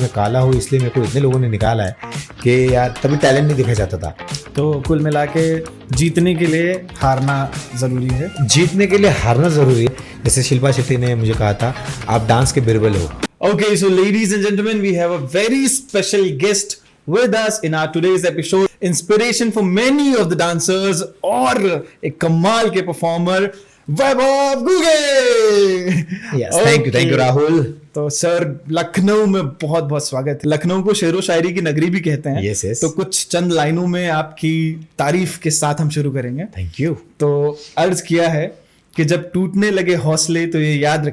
मैं काला हूँ इसलिए मेरे को इतने लोगों ने निकाला है कि यार तभी टैलेंट नहीं दिखा जाता था। तो कुल मिला के जीतने के लिए हारना ज़रूरी है। जीतने के लिए हारना ज़रूरी है। जैसे शिल्पा शेट्टी ने मुझे कहा था आप डांस के बिरबल हो। Okay, so ladies and gentlemen, we have a very special guest with us in our today's episode. Inspiration for many of the dancers और एक कमाल के performer Vaibhav Guge. Yes, thank you Rahul. तो सर लखनऊ में बहुत बहुत स्वागत है। लखनऊ को शेरो शायरी की नगरी भी कहते हैं। Yes, yes. तो कुछ चंद लाइनों में आपकी तारीफ के साथ हम शुरू करेंगे। Thank you. तो अर्ज किया है कि जब टूटने लगे हौसले तो ये याद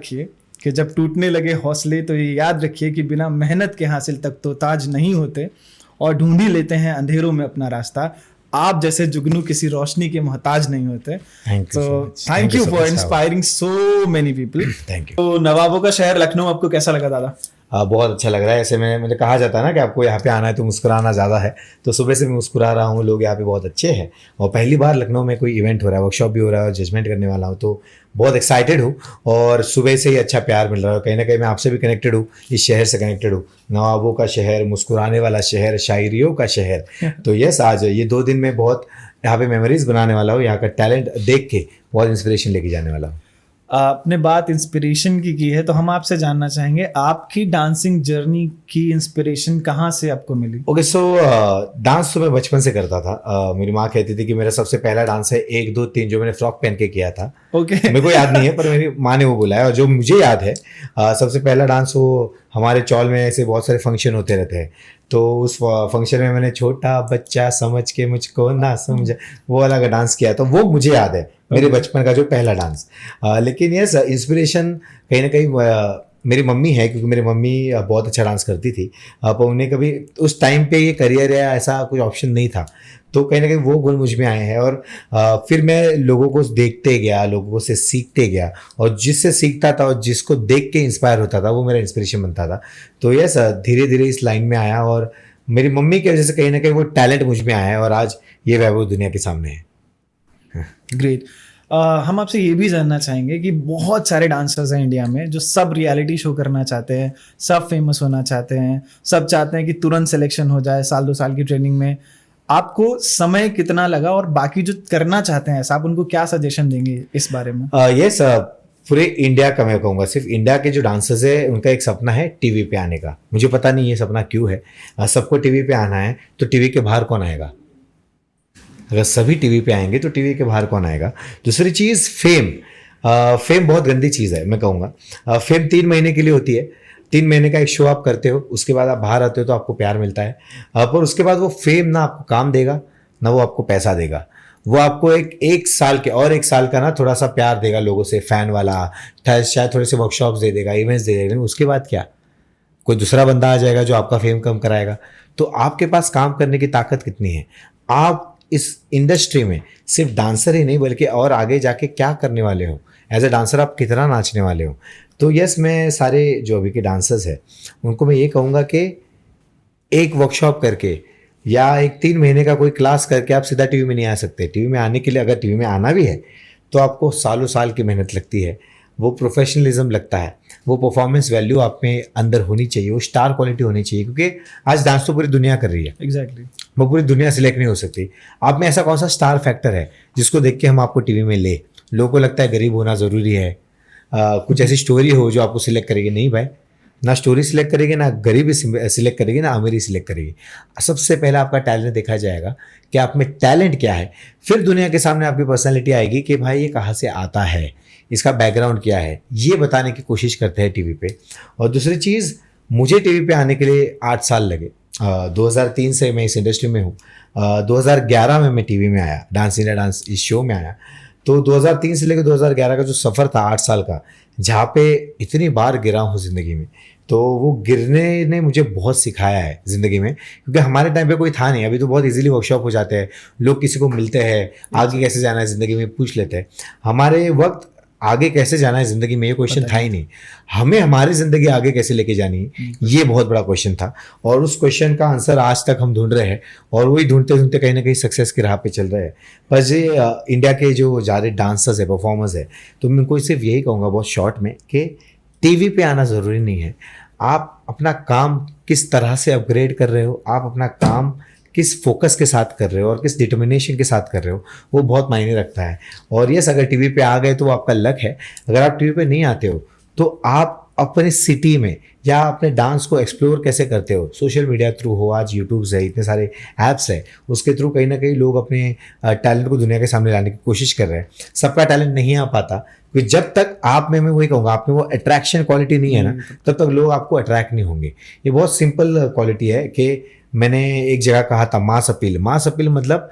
रखिए कि बिना मेहनत के हासिल तक तो ताज नहीं होते और ढूंढ ही लेते हैं अंधेरों में अपना रास्ता। आप जैसे जुगनू किसी रोशनी के मोहताज नहीं होते। Thank you for inspiring so many people. Thank you. तो नवाबों का शहर लखनऊ आपको कैसा लगा दादा? बहुत अच्छा लग रहा है। ऐसे मैंने कहा जाता है ना कि आपको यहाँ पे आना है तो मुस्कुराना ज़्यादा है, तो सुबह से मैं मुस्कुरा रहा हूँ। लोग यहाँ पे बहुत अच्छे हैं और पहली बार लखनऊ में कोई इवेंट हो रहा है, वर्कशॉप भी हो रहा है और जजमेंट करने वाला हूँ, तो बहुत एक्साइटेड हूँ और सुबह से ही अच्छा प्यार मिल रहा है। कहीं ना कहीं मैं आपसे भी कनेक्टेड हूँ, इस शहर से कनेक्टेड हूँ। नवाबों का शहर, मुस्कुराने वाला शहर, शायरियों का शहर। तो यस, आज ये 2 दिन में बहुत यहाँ पे मेमोरीज बनाने वाला हूँ। यहाँ का टैलेंट देख के बहुत इंस्पिरेशन लेके जाने वाला हूँ। आपने बात इंस्पिरेशन की है तो हम आपसे जानना चाहेंगे आपकी डांसिंग जर्नी की इंस्पिरेशन कहाँ से आपको मिली? ओके, सो डांस तो मैं बचपन से करता था। मेरी माँ कहती थी कि मेरा सबसे पहला डांस है 1 2 3 जो मैंने फ्रॉक पहन के किया था। ओके मेरे को याद नहीं है पर मेरी माँ ने वो बुलाया। और जो मुझे याद है सबसे पहला डांस वो हमारे चौल में ऐसे बहुत सारे फंक्शन होते रहते हैं, तो उस फंक्शन में मैंने छोटा बच्चा समझ के मुझको ना समझा वो वाला का डांस किया, तो वो मुझे याद है मेरे बचपन का जो पहला डांस। लेकिन यस, इंस्पिरेशन कहीं ना कहीं मेरी मम्मी है, क्योंकि मेरी मम्मी बहुत अच्छा डांस करती थी। पर उन्हें कभी उस टाइम पे ये करियर या ऐसा कोई ऑप्शन नहीं था, तो कहीं ना कहीं वो गुण मुझ में आए हैं। और फिर मैं लोगों को देखते गया, लोगों से सीखते गया और जिससे सीखता था और जिसको देख के इंस्पायर होता था वो मेरा इंस्पिरेशन बनता था। तो यस, धीरे धीरे इस लाइन में आया और मेरी मम्मी की वजह से कहीं ना कहीं वो टैलेंट मुझ में आया है और आज ये वैभव दुनिया के सामने है। ग्रेट। हम आपसे ये भी जानना चाहेंगे कि बहुत सारे डांसर्स हैं इंडिया में जो सब रियलिटी शो करना चाहते हैं, सब फेमस होना चाहते हैं, सब चाहते हैं कि तुरंत सिलेक्शन हो जाए 1-2 साल की ट्रेनिंग में। आपको समय कितना लगा और बाकी जो करना चाहते हैं आप उनको क्या सजेशन देंगे इस बारे में? यस, पूरे इंडिया का मैं कहूँगा, सिर्फ इंडिया के जो डांसर्स है उनका एक सपना है टीवी पे आने का। मुझे पता नहीं ये सपना क्यों है। सबको टीवी पे आना है, तो टीवी के बाहर कौन आएगा? अगर सभी टीवी पे आएंगे तो टीवी के बाहर कौन आएगा? दूसरी चीज़ फेम बहुत गंदी चीज़ है मैं कहूँगा। फेम 3 महीने के लिए होती है। 3 महीने का एक शो आप करते हो, उसके बाद आप बाहर आते हो तो आपको प्यार मिलता है, पर उसके बाद वो फेम ना आपको काम देगा ना वो आपको पैसा देगा। वो आपको एक साल के और 1 साल का ना थोड़ा सा प्यार देगा लोगों से, फैन वाला, शायद थोड़े से वर्कशॉप्स दे देगा, इवेंट्स दे देगा। उसके बाद क्या? कोई दूसरा बंदा आ जाएगा जो आपका फेम कम कराएगा। तो आपके पास काम करने की ताकत कितनी है? आप इस इंडस्ट्री में सिर्फ डांसर ही नहीं बल्कि और आगे जाके क्या करने वाले हो, एज ए डांसर आप कितना नाचने वाले हो। तो यस, मैं सारे जो अभी के डांसर्स हैं उनको मैं ये कहूँगा कि एक वर्कशॉप करके या एक 3 महीने का कोई क्लास करके आप सीधा टीवी में नहीं आ सकते। टीवी में आने के लिए, अगर टीवी में आना भी है तो आपको सालों साल की मेहनत लगती है, वो प्रोफेशनलिज्म लगता है, वो परफॉर्मेंस वैल्यू आप में अंदर होनी चाहिए, वो स्टार क्वालिटी होनी चाहिए। क्योंकि आज डांस तो पूरी दुनिया कर रही है। एग्जैक्टली वो पूरी दुनिया सिलेक्ट नहीं हो सकती। आप में ऐसा कौन सा स्टार फैक्टर है जिसको देख के हम आपको टीवी में ले? लोगों को लगता है गरीब होना ज़रूरी है, कुछ ऐसी स्टोरी हो जो आपको सिलेक्ट करेगी। नहीं भाई, ना स्टोरी सिलेक्ट करेगी, ना गरीबी सिलेक्ट करेगी, ना अमीरी सिलेक्ट करेगी। सबसे पहले आपका टैलेंट देखा जाएगा कि आप में टैलेंट क्या है, फिर दुनिया के सामने आपकी पर्सनैलिटी आएगी कि भाई ये कहाँ से आता है, इसका बैकग्राउंड क्या है, ये बताने की कोशिश करते हैं टीवी पे। और दूसरी चीज़, मुझे टीवी पे आने के लिए 8 साल लगे। 2003 से मैं इस इंडस्ट्री में हूँ। 2011 में मैं टीवी में आया, डांस इंडिया डांस इस शो में आया। तो 2003 से लेकर 2011 का जो सफ़र था 8 साल का, जहाँ पे इतनी बार गिरा हूँ ज़िंदगी में, तो वो गिरने ने मुझे बहुत सिखाया है ज़िंदगी में। क्योंकि हमारे टाइम पे कोई था नहीं, अभी तो बहुत इजीली वर्कशॉप हो जाते हैं, लोग किसी को मिलते हैं, आगे कैसे जाना है ज़िंदगी में पूछ लेते हैं। हमारे वक्त आगे कैसे जाना है ज़िंदगी में ये क्वेश्चन था ही नहीं, हमें हमारी ज़िंदगी आगे कैसे लेके जानी है ये बहुत बड़ा क्वेश्चन था। और उस क्वेश्चन का आंसर आज तक हम ढूंढ रहे हैं और वही ढूंढते ढूंढते कहीं ना कहीं सक्सेस की राह पे चल रहे हैं। पर ये इंडिया के जो ज़्यादा डांसर्स है, परफॉर्मर्स है, तो मैं उनको सिर्फ यही कहूँगा बहुत शॉर्ट में कि टीवी पे आना ज़रूरी नहीं है। आप अपना काम किस तरह से अपग्रेड कर रहे हो, आप अपना काम किस फोकस के साथ कर रहे हो और किस डिटर्मिनेशन के साथ कर रहे हो, वो बहुत मायने रखता है। और यस, अगर टीवी पे आ गए तो वो आपका लक है। अगर आप टीवी पे नहीं आते हो तो आप अपने सिटी में या अपने डांस को एक्सप्लोर कैसे करते हो? सोशल मीडिया थ्रू हो, आज यूट्यूब है, इतने सारे ऐप्स है, उसके थ्रू कहीं ना कहीं लोग अपने टैलेंट को दुनिया के सामने लाने की कोशिश कर रहे हैं। सबका टैलेंट नहीं आ पाता, क्योंकि जब तक आप में, मैं वही कहूँगा, आप में वो अट्रैक्शन क्वालिटी नहीं है ना, तब तक लोग आपको अट्रैक्ट नहीं होंगे। ये बहुत सिंपल क्वालिटी है कि मैंने एक जगह कहा था मास अपील। मास अपील मतलब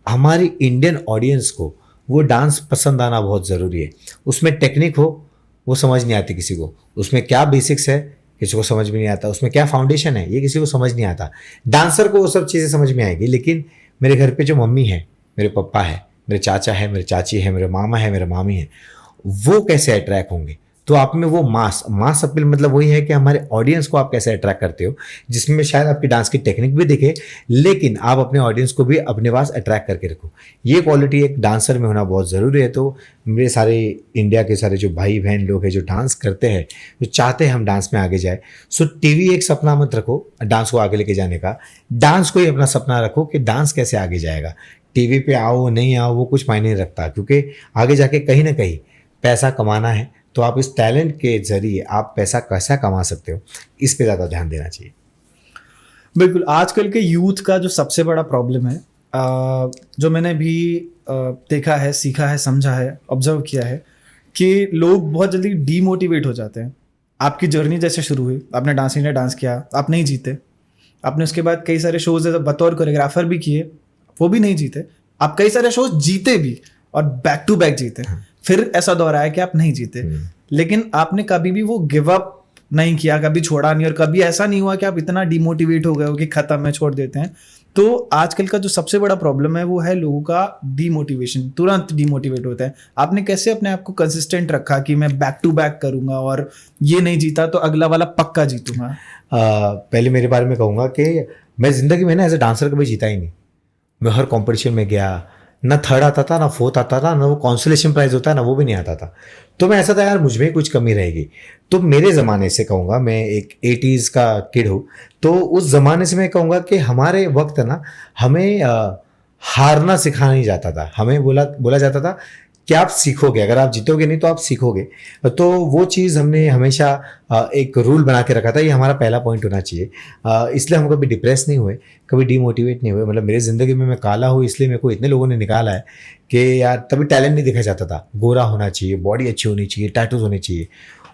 हमारी इंडियन ऑडियंस को वो डांस पसंद आना बहुत ज़रूरी है। उसमें टेक्निक हो, वो समझ नहीं आती किसी को। उसमें क्या बेसिक्स है, किसी को समझ में नहीं आता। उसमें क्या फाउंडेशन है, ये किसी को समझ नहीं आता। डांसर को वो सब चीज़ें समझ में आएगी, लेकिन मेरे घर पे जो मम्मी है, मेरे पापा है, मेरे चाचा है, मेरे चाची है, मेरे मामा है, मेरे मामी है, वो कैसे अट्रैक्ट होंगे? तो आप में वो मास अपील मतलब वही है कि हमारे ऑडियंस को आप कैसे अट्रैक्ट करते हो, जिसमें शायद आपकी डांस की टेक्निक भी दिखे, लेकिन आप अपने ऑडियंस को भी अपने पास अट्रैक्ट करके रखो। ये क्वालिटी एक डांसर में होना बहुत ज़रूरी है। तो मेरे सारे इंडिया के सारे जो भाई बहन लोग हैं जो डांस करते हैं, जो चाहते हैं हम डांस में आगे जाए, सो टीवी एक सपना मत रखो डांस को आगे लेके जाने का। डांस को ही अपना सपना रखो कि डांस कैसे आगे जाएगा। टीवी पे आओ नहीं आओ वो कुछ मायने नहीं रखता, क्योंकि आगे जाके कहीं ना कहीं पैसा कमाना है। तो आप इस टैलेंट के जरिए आप पैसा कैसा कमा सकते हो, इस पे ज़्यादा ध्यान देना चाहिए। बिल्कुल, आजकल के यूथ का जो सबसे बड़ा प्रॉब्लम है, जो मैंने भी देखा है, सीखा है, समझा है, ऑब्जर्व किया है, कि लोग बहुत जल्दी डीमोटिवेट हो जाते हैं। आपकी जर्नी जैसे शुरू हुई, आपने डांस इंडिया डांस किया, आप नहीं जीते। आपने उसके बाद कई सारे शोज बतौर कोरियोग्राफर भी किए, वो भी नहीं जीते। आप कई सारे शोज जीते भी और बैक टू बैक जीते। फिर ऐसा दौर आया कि आप नहीं जीते, लेकिन आपने कभी भी वो गिव अप नहीं किया, कभी छोड़ा नहीं, और कभी ऐसा नहीं हुआ कि आप इतना डिमोटिवेट हो गए हो कि खत्म है, छोड़ देते हैं। तो आजकल का जो सबसे बड़ा प्रॉब्लम है वो है लोगों का डीमोटिवेशन, तुरंत डीमोटिवेट होता है। आपने कैसे अपने आप को कंसिस्टेंट रखा कि मैं बैक टू बैक करूंगा और ये नहीं जीता तो अगला वाला पक्का जीतूंगा? पहले मेरे बारे में कहूँगा कि मैं ज़िंदगी में ना एज ए डांसर कभी जीता ही नहीं। मैं हर कंपटीशन में गया, ना थर्ड आता था, ना फोर्थ आता था, ना वो कॉन्सोलेशन प्राइज होता है, ना वो भी नहीं आता था। तो मैं ऐसा था यार मुझ में कुछ कमी रहेगी। तो मेरे ज़माने से कहूँगा, मैं एक 80s का किड हूँ, तो उस ज़माने से मैं कहूँगा कि हमारे वक्त ना हमें हारना सिखाया नहीं जाता था। हमें बोला जाता था कि आप सीखोगे, अगर आप जीतोगे नहीं तो आप सीखोगे। तो वो चीज़ हमने हमेशा एक रूल बना के रखा था, ये हमारा पहला पॉइंट होना चाहिए। इसलिए हम कभी डिप्रेस नहीं हुए, कभी डीमोटिवेट नहीं हुए। मतलब मेरी ज़िंदगी में मैं काला हूँ इसलिए मेरे को इतने लोगों ने निकाला है कि यार तभी टैलेंट नहीं दिखा जाता था। गोरा होना चाहिए, बॉडी अच्छी होनी चाहिए, टैटूज होने चाहिए,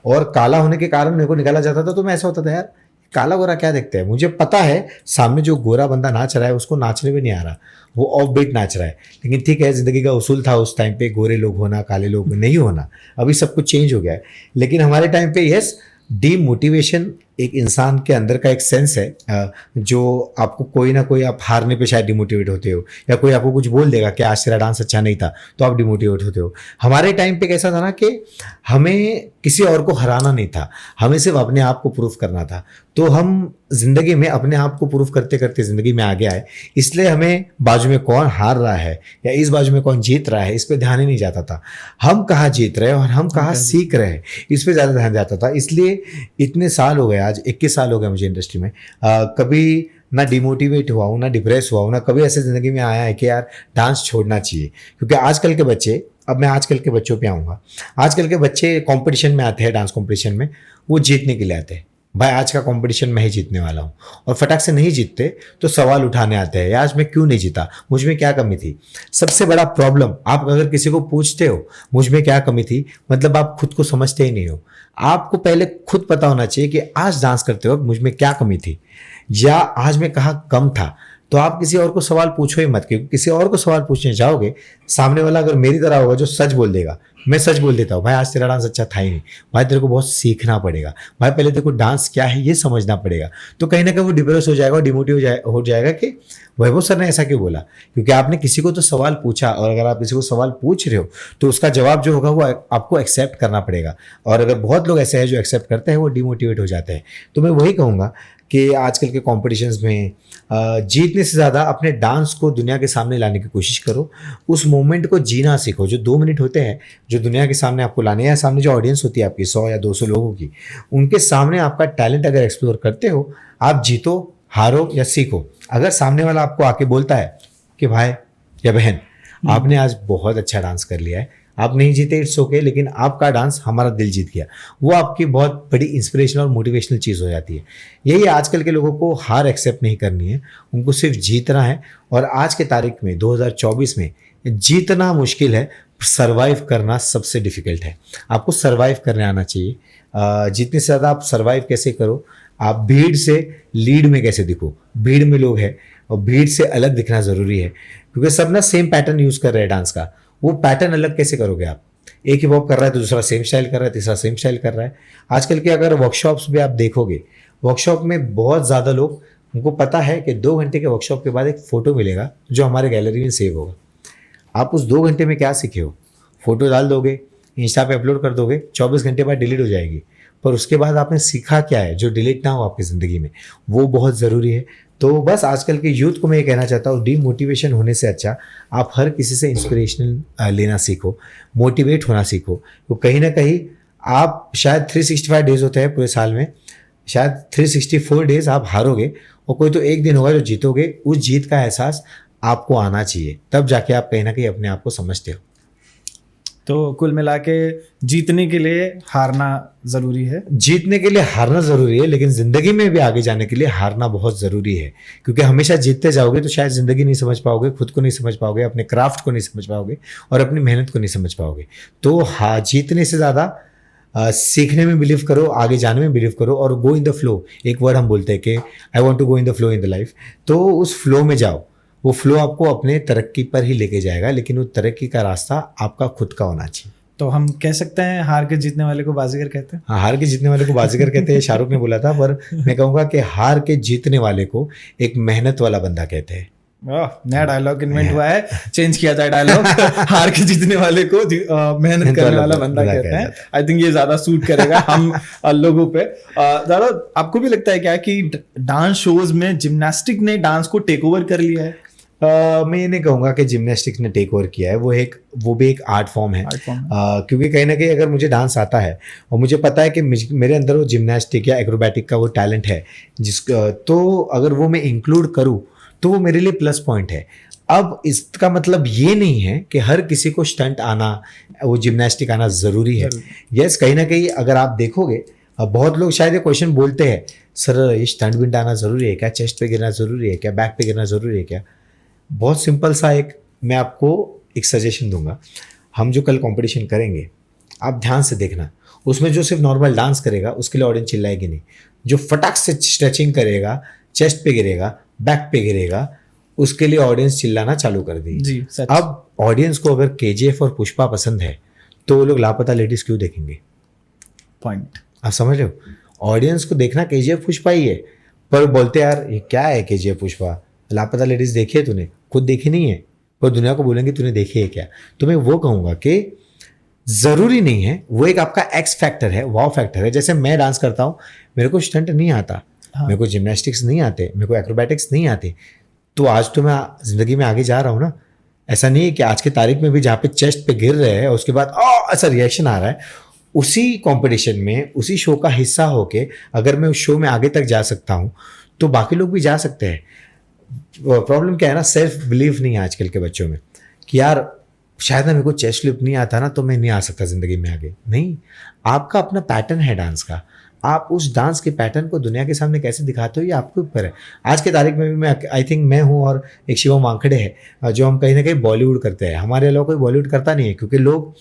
और काला होने के कारण मेरे को निकाला जाता था। तो मैं ऐसा होता था यार काला गोरा क्या देखते हैं, मुझे पता है सामने जो गोरा बंदा नाच रहा है उसको नाचने भी नहीं आ रहा, वो ऑफ बीट नाच रहा है। लेकिन ठीक है, ज़िंदगी का उसूल था उस टाइम पे गोरे लोग होना, काले लोग नहीं होना। अभी सब कुछ चेंज हो गया है, लेकिन हमारे टाइम पे यस, डीमोटिवेशन एक इंसान के अंदर का एक सेंस है जो आपको कोई ना कोई, आप हारने पे शायद डिमोटिवेट होते हो, या कोई आपको कुछ बोल देगा कि आज तेरा डांस अच्छा नहीं था तो आप डिमोटिवेट होते हो। हमारे टाइम पे कैसा था ना कि हमें किसी और को हराना नहीं था, हमें सिर्फ अपने आप को प्रूफ करना था। तो हम जिंदगी में अपने आप को प्रूफ करते करते जिंदगी में आगे आए, इसलिए हमें बाजू में कौन हार रहा है या इस बाजू में कौन जीत रहा है इस पे ध्यान ही नहीं जाता था। हम कहाँ जीत रहे हैं और हम कहाँ सीख रहे हैं इस पे ज़्यादा ध्यान जाता था। इसलिए इतने साल हो गए, आज 21 साल हो गए मुझे इंडस्ट्री में, कभी ना डिमोटिवेट हुआ हूँ, ना डिप्रेस हुआ हूँ, ना कभी ऐसे ज़िंदगी में आया है कि यार डांस छोड़ना चाहिए। क्योंकि आजकल के बच्चे, अब मैं आजकल के बच्चों पे आऊँगा, आजकल के बच्चे कंपटीशन में आते हैं, डांस कंपटीशन में वो जीतने के लिए आते हैं। भाई आज का कंपटीशन मैं ही जीतने वाला हूँ, और फटाक से नहीं जीतते तो सवाल उठाने आते हैं, आज मैं क्यों नहीं जीता, मुझ में क्या कमी थी। सबसे बड़ा प्रॉब्लम, आप अगर किसी को पूछते हो मुझ में क्या कमी थी, मतलब आप खुद को समझते ही नहीं हो। आपको पहले खुद पता होना चाहिए कि आज डांस करते वक्त मुझ में क्या कमी थी, या आज मैं कहाँ कम था। तो आप किसी और को सवाल पूछो ही मत, क्योंकि किसी और को सवाल पूछने जाओगे, सामने वाला अगर मेरी तरह होगा जो सच बोल देगा, मैं सच बोल देता हूँ भाई आज तेरा डांस अच्छा था ही नहीं, भाई तेरे को बहुत सीखना पड़ेगा, भाई पहले तेरे को डांस क्या है ये समझना पड़ेगा। तो कहीं ना कहीं वो डिप्रेस हो जाएगा और डिमोटिवेट हो जाएगा कि वैभव सर ने ऐसा क्यों बोला, क्योंकि आपने किसी को तो सवाल पूछा, और अगर आप किसी को सवाल पूछ रहे हो तो उसका जवाब जो होगा वो आपको एक्सेप्ट करना पड़ेगा। और अगर बहुत लोग ऐसे हैं जो एक्सेप्ट करते हैं वो डिमोटिवेट हो जाते हैं। तो मैं वही कहूँगा कि आजकल के कॉम्पिटिशन्स में जीतने से ज़्यादा अपने डांस को दुनिया के सामने लाने की कोशिश करो, उस मोमेंट को जीना सीखो। जो 2 मिनट होते हैं जो दुनिया के सामने आपको लाने हैं, सामने जो ऑडियंस होती है आपकी 100 या 200 लोगों की, उनके सामने आपका टैलेंट अगर एक्सप्लोर करते हो, आप जीतो, हारो या सीखो। अगर सामने वाला आपको आके बोलता है कि भाई या बहन आपने आज बहुत अच्छा डांस कर लिया है, आप नहीं जीते इट्स ओके, लेकिन आपका डांस हमारा दिल जीत गया, वो आपकी बहुत बड़ी इंस्पिरेशनल और मोटिवेशनल चीज़ हो जाती है। यही आजकल के लोगों को हार एक्सेप्ट नहीं करनी है, उनको सिर्फ जीतना है। और आज के तारीख में 2024 में जीतना मुश्किल है, सर्वाइव करना सबसे डिफिकल्ट है। आपको सर्वाइव करने आना चाहिए। जितने से ज़्यादा आप सर्वाइव कैसे करो, आप भीड़ से लीड में कैसे दिखो। भीड़ में लोग हैं और भीड़ से अलग दिखना ज़रूरी है, क्योंकि सब ना सेम पैटर्न यूज़ कर रहे हैं डांस का। वो पैटर्न अलग कैसे करोगे आप? एक ही वॉक कर रहा है तो दूसरा सेम स्टाइल कर रहा है, तीसरा सेम स्टाइल कर रहा है। आजकल के अगर वर्कशॉप्स भी आप देखोगे, वर्कशॉप में बहुत ज़्यादा लोग, उनको पता है कि 2 घंटे के वर्कशॉप के बाद एक फ़ोटो मिलेगा जो हमारे गैलरी में सेव होगा। आप उस 2 घंटे में क्या सीखे हो? फ़ोटो डाल दोगे, इंस्टा पे अपलोड कर दोगे, 24 घंटे बाद डिलीट हो जाएगी। पर उसके बाद आपने सीखा क्या है जो डिलीट ना हो आपकी ज़िंदगी में, वो बहुत ज़रूरी है। तो बस आजकल के यूथ को मैं ये कहना चाहता हूँ, डीमोटिवेशन होने से अच्छा आप हर किसी से इंस्पिरेशनल लेना सीखो, मोटिवेट होना सीखो। तो कहीं ना कहीं आप शायद 365 डेज होते हैं पूरे साल में, शायद 364 डेज आप हारोगे और कोई तो एक दिन होगा जो जीतोगे। उस जीत का एहसास आपको आना चाहिए, तब जाके आप कहीं ना कहीं अपने आप को समझते हो। तो कुल मिला के जीतने के लिए हारना ज़रूरी है। जीतने के लिए हारना ज़रूरी है, लेकिन ज़िंदगी में भी आगे जाने के लिए हारना बहुत ज़रूरी है। क्योंकि हमेशा जीतते जाओगे तो शायद ज़िंदगी नहीं समझ पाओगे, खुद को नहीं समझ पाओगे, अपने क्राफ्ट को नहीं समझ पाओगे और अपनी मेहनत को नहीं समझ पाओगे। तो हाँ, जीतने से ज़्यादा सीखने में बिलीव करो, आगे जाने में बिलीव करो और गो इन द फ्लो। एक वर्ड हम बोलते हैं कि I want to go in the flow in the life. तो उस फ्लो में जाओ, वो फ्लो आपको अपने तरक्की पर ही लेके जाएगा, लेकिन वो तरक्की का रास्ता आपका खुद का होना चाहिए। तो हम कह सकते हैं हार के जीतने वाले को बाजीगर कहते हैं। हाँ, हार के जीतने वाले को बाजीगर कहते हैं, शाहरुख ने बोला था। पर मैं कहूँगा कि हार के जीतने वाले को एक मेहनत वाला बंदा कहते हैं। नया डायलॉग इन्वेंट हुआ है, चेंज किया जाए डायलॉग। हार के जीतने वाले को मेहनत करने वाला बंदा कहते हैं। आई थिंक ये ज्यादा सूट करेगा हम लोगों पे। ज्यादा आपको भी लगता है क्या कि डांस शोज में जिम्नास्टिक ने डांस को टेक ओवर कर लिया है? मैं ये नहीं कहूँगा कि जिम्नास्टिक्स ने टेक ओवर किया है, वो भी एक आर्ट फॉर्म है। क्योंकि कहीं ना कहीं अगर मुझे डांस आता है और मुझे पता है कि मेरे अंदर वो जिम्नास्टिक या एक्रोबैटिक का वो टैलेंट है तो अगर वो मैं इंक्लूड करूँ तो वो मेरे लिए प्लस पॉइंट है। अब इसका मतलब ये नहीं है कि हर किसी को स्टंट आना, वो जिम्नास्टिक आना ज़रूरी है। यस, कहीं ना कहीं अगर आप देखोगे, बहुत लोग शायद ये क्वेश्चन बोलते हैं, सर ये स्टंट विंट आना ज़रूरी है क्या? चेस्ट पे गिरना ज़रूरी है क्या? बैक पे गिरना ज़रूरी है क्या? बहुत सिंपल सा मैं आपको एक सजेशन दूंगा। हम जो कल कंपटीशन करेंगे, आप ध्यान से देखना, उसमें जो सिर्फ नॉर्मल डांस करेगा उसके लिए ऑडियंस चिल्लाएगी नहीं। जो फटाक से स्ट्रेचिंग करेगा, चेस्ट पे गिरेगा, बैक पे गिरेगा, उसके लिए ऑडियंस चिल्लाना चालू कर देगी जी। अब ऑडियंस को अगर केजीएफ और पुष्पा पसंद है तो वो लोग लापता लेडीज क्यों देखेंगे? पॉइंट आप समझ रहे हो? ऑडियंस को देखना केजीएफ पुष्पा ही है, पर बोलते यार ये क्या है केजीएफ पुष्पा, लापता लेडीज देखी है तूने? खुद देखी नहीं है, पर दुनिया को बोलेंगे तूने देखी है क्या? तो मैं वो कहूँगा कि ज़रूरी नहीं है, वो एक आपका एक्स फैक्टर है, वाव फैक्टर है। जैसे मैं डांस करता हूँ, मेरे को स्टंट नहीं आता, मेरे को जिम्नास्टिक्स नहीं आते, मेरे को एक्रोबैटिक्स नहीं आते, तो आज तो मैं ज़िंदगी में आगे जा रहा हूँ ना। ऐसा नहीं है कि आज की तारीख में भी जहाँ पे चेस्ट पे गिर रहे हैं और उसके बाद ऐसा रिएक्शन आ रहा है, उसी कंपटीशन में, उसी शो का हिस्सा होके अगर मैं उस शो में आगे तक जा सकता हूँ तो बाकी लोग भी जा सकते हैं। प्रॉब्लम क्या है ना, सेल्फ बिलीव नहीं है आजकल के बच्चों में कि यार शायद ना मेरे को चेस्ट फ्लिप नहीं आता ना तो मैं नहीं आ सकता ज़िंदगी में आगे। नहीं, आपका अपना पैटर्न है डांस का, आप उस डांस के पैटर्न को दुनिया के सामने कैसे दिखाते हो ये आपके ऊपर है। आज के तारीख में भी मैं आई थिंक मैं हूँ और एक शिवम वानखेड़े है जो हम कहीं ना कहीं बॉलीवुड करते हैं। हमारे अलावा कोई बॉलीवुड करता नहीं है, क्योंकि लोग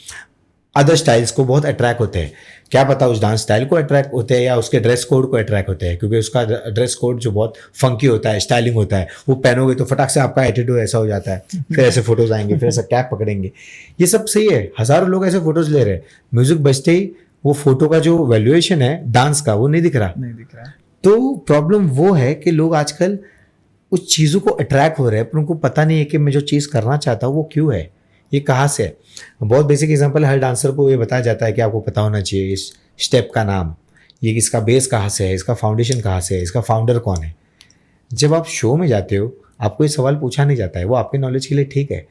अदर स्टाइल्स को बहुत अट्रैक्ट होते हैं। क्या पता उस डांस स्टाइल को अट्रैक्ट होते हैं या उसके ड्रेस कोड को अट्रैक्ट होते हैं, क्योंकि उसका ड्रेस कोड जो बहुत फंकी होता है, स्टाइलिंग होता है, वो पहनोगे तो फटाक से आपका एटीट्यूड ऐसा हो जाता है, फिर ऐसे फोटोज आएंगे, फिर ऐसा कैप पकड़ेंगे। ये सब सही है, हज़ारों लोग ऐसे फोटोज ले रहे हैं, म्यूजिक बजते ही वो फोटो का जो वैल्यूएशन है डांस का वो नहीं दिख रहा। तो प्रॉब्लम वो है कि लोग आजकल उस चीज़ों को अट्रैक्ट हो रहे हैं, पर उनको पता नहीं है कि मैं जो चीज़ करना चाहता हूँ वो क्यों है, ये कहाँ से है। बहुत बेसिक एग्जांपल, हर डांसर को ये बताया जाता है कि आपको पता होना चाहिए इस स्टेप का नाम, ये इसका बेस कहाँ से है, इसका फाउंडेशन कहाँ से है, इसका फाउंडर कौन है। जब आप शो में जाते हो आपको ये सवाल पूछा नहीं जाता है, वो आपके नॉलेज के लिए ठीक है,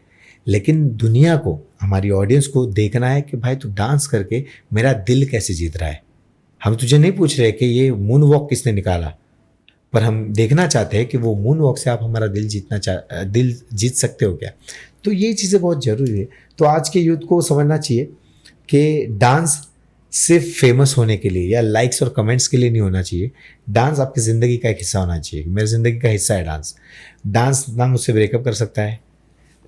लेकिन दुनिया को, हमारी ऑडियंस को देखना है कि भाई तू डांस करके मेरा दिल कैसे जीत रहा है। हम तुझे नहीं पूछ रहे कि ये मून वॉक किसने निकाला, पर हम देखना चाहते हैं कि वो मून वॉक से आप हमारा दिल जीत सकते हो क्या। तो ये चीज़ें बहुत ज़रूरी है। तो आज के यूथ को समझना चाहिए कि डांस सिर्फ फेमस होने के लिए या लाइक्स और कमेंट्स के लिए नहीं होना चाहिए। डांस आपकी ज़िंदगी का एक हिस्सा होना चाहिए। मेरी ज़िंदगी का हिस्सा है डांस। डांस ना मुझसे ब्रेकअप कर सकता है,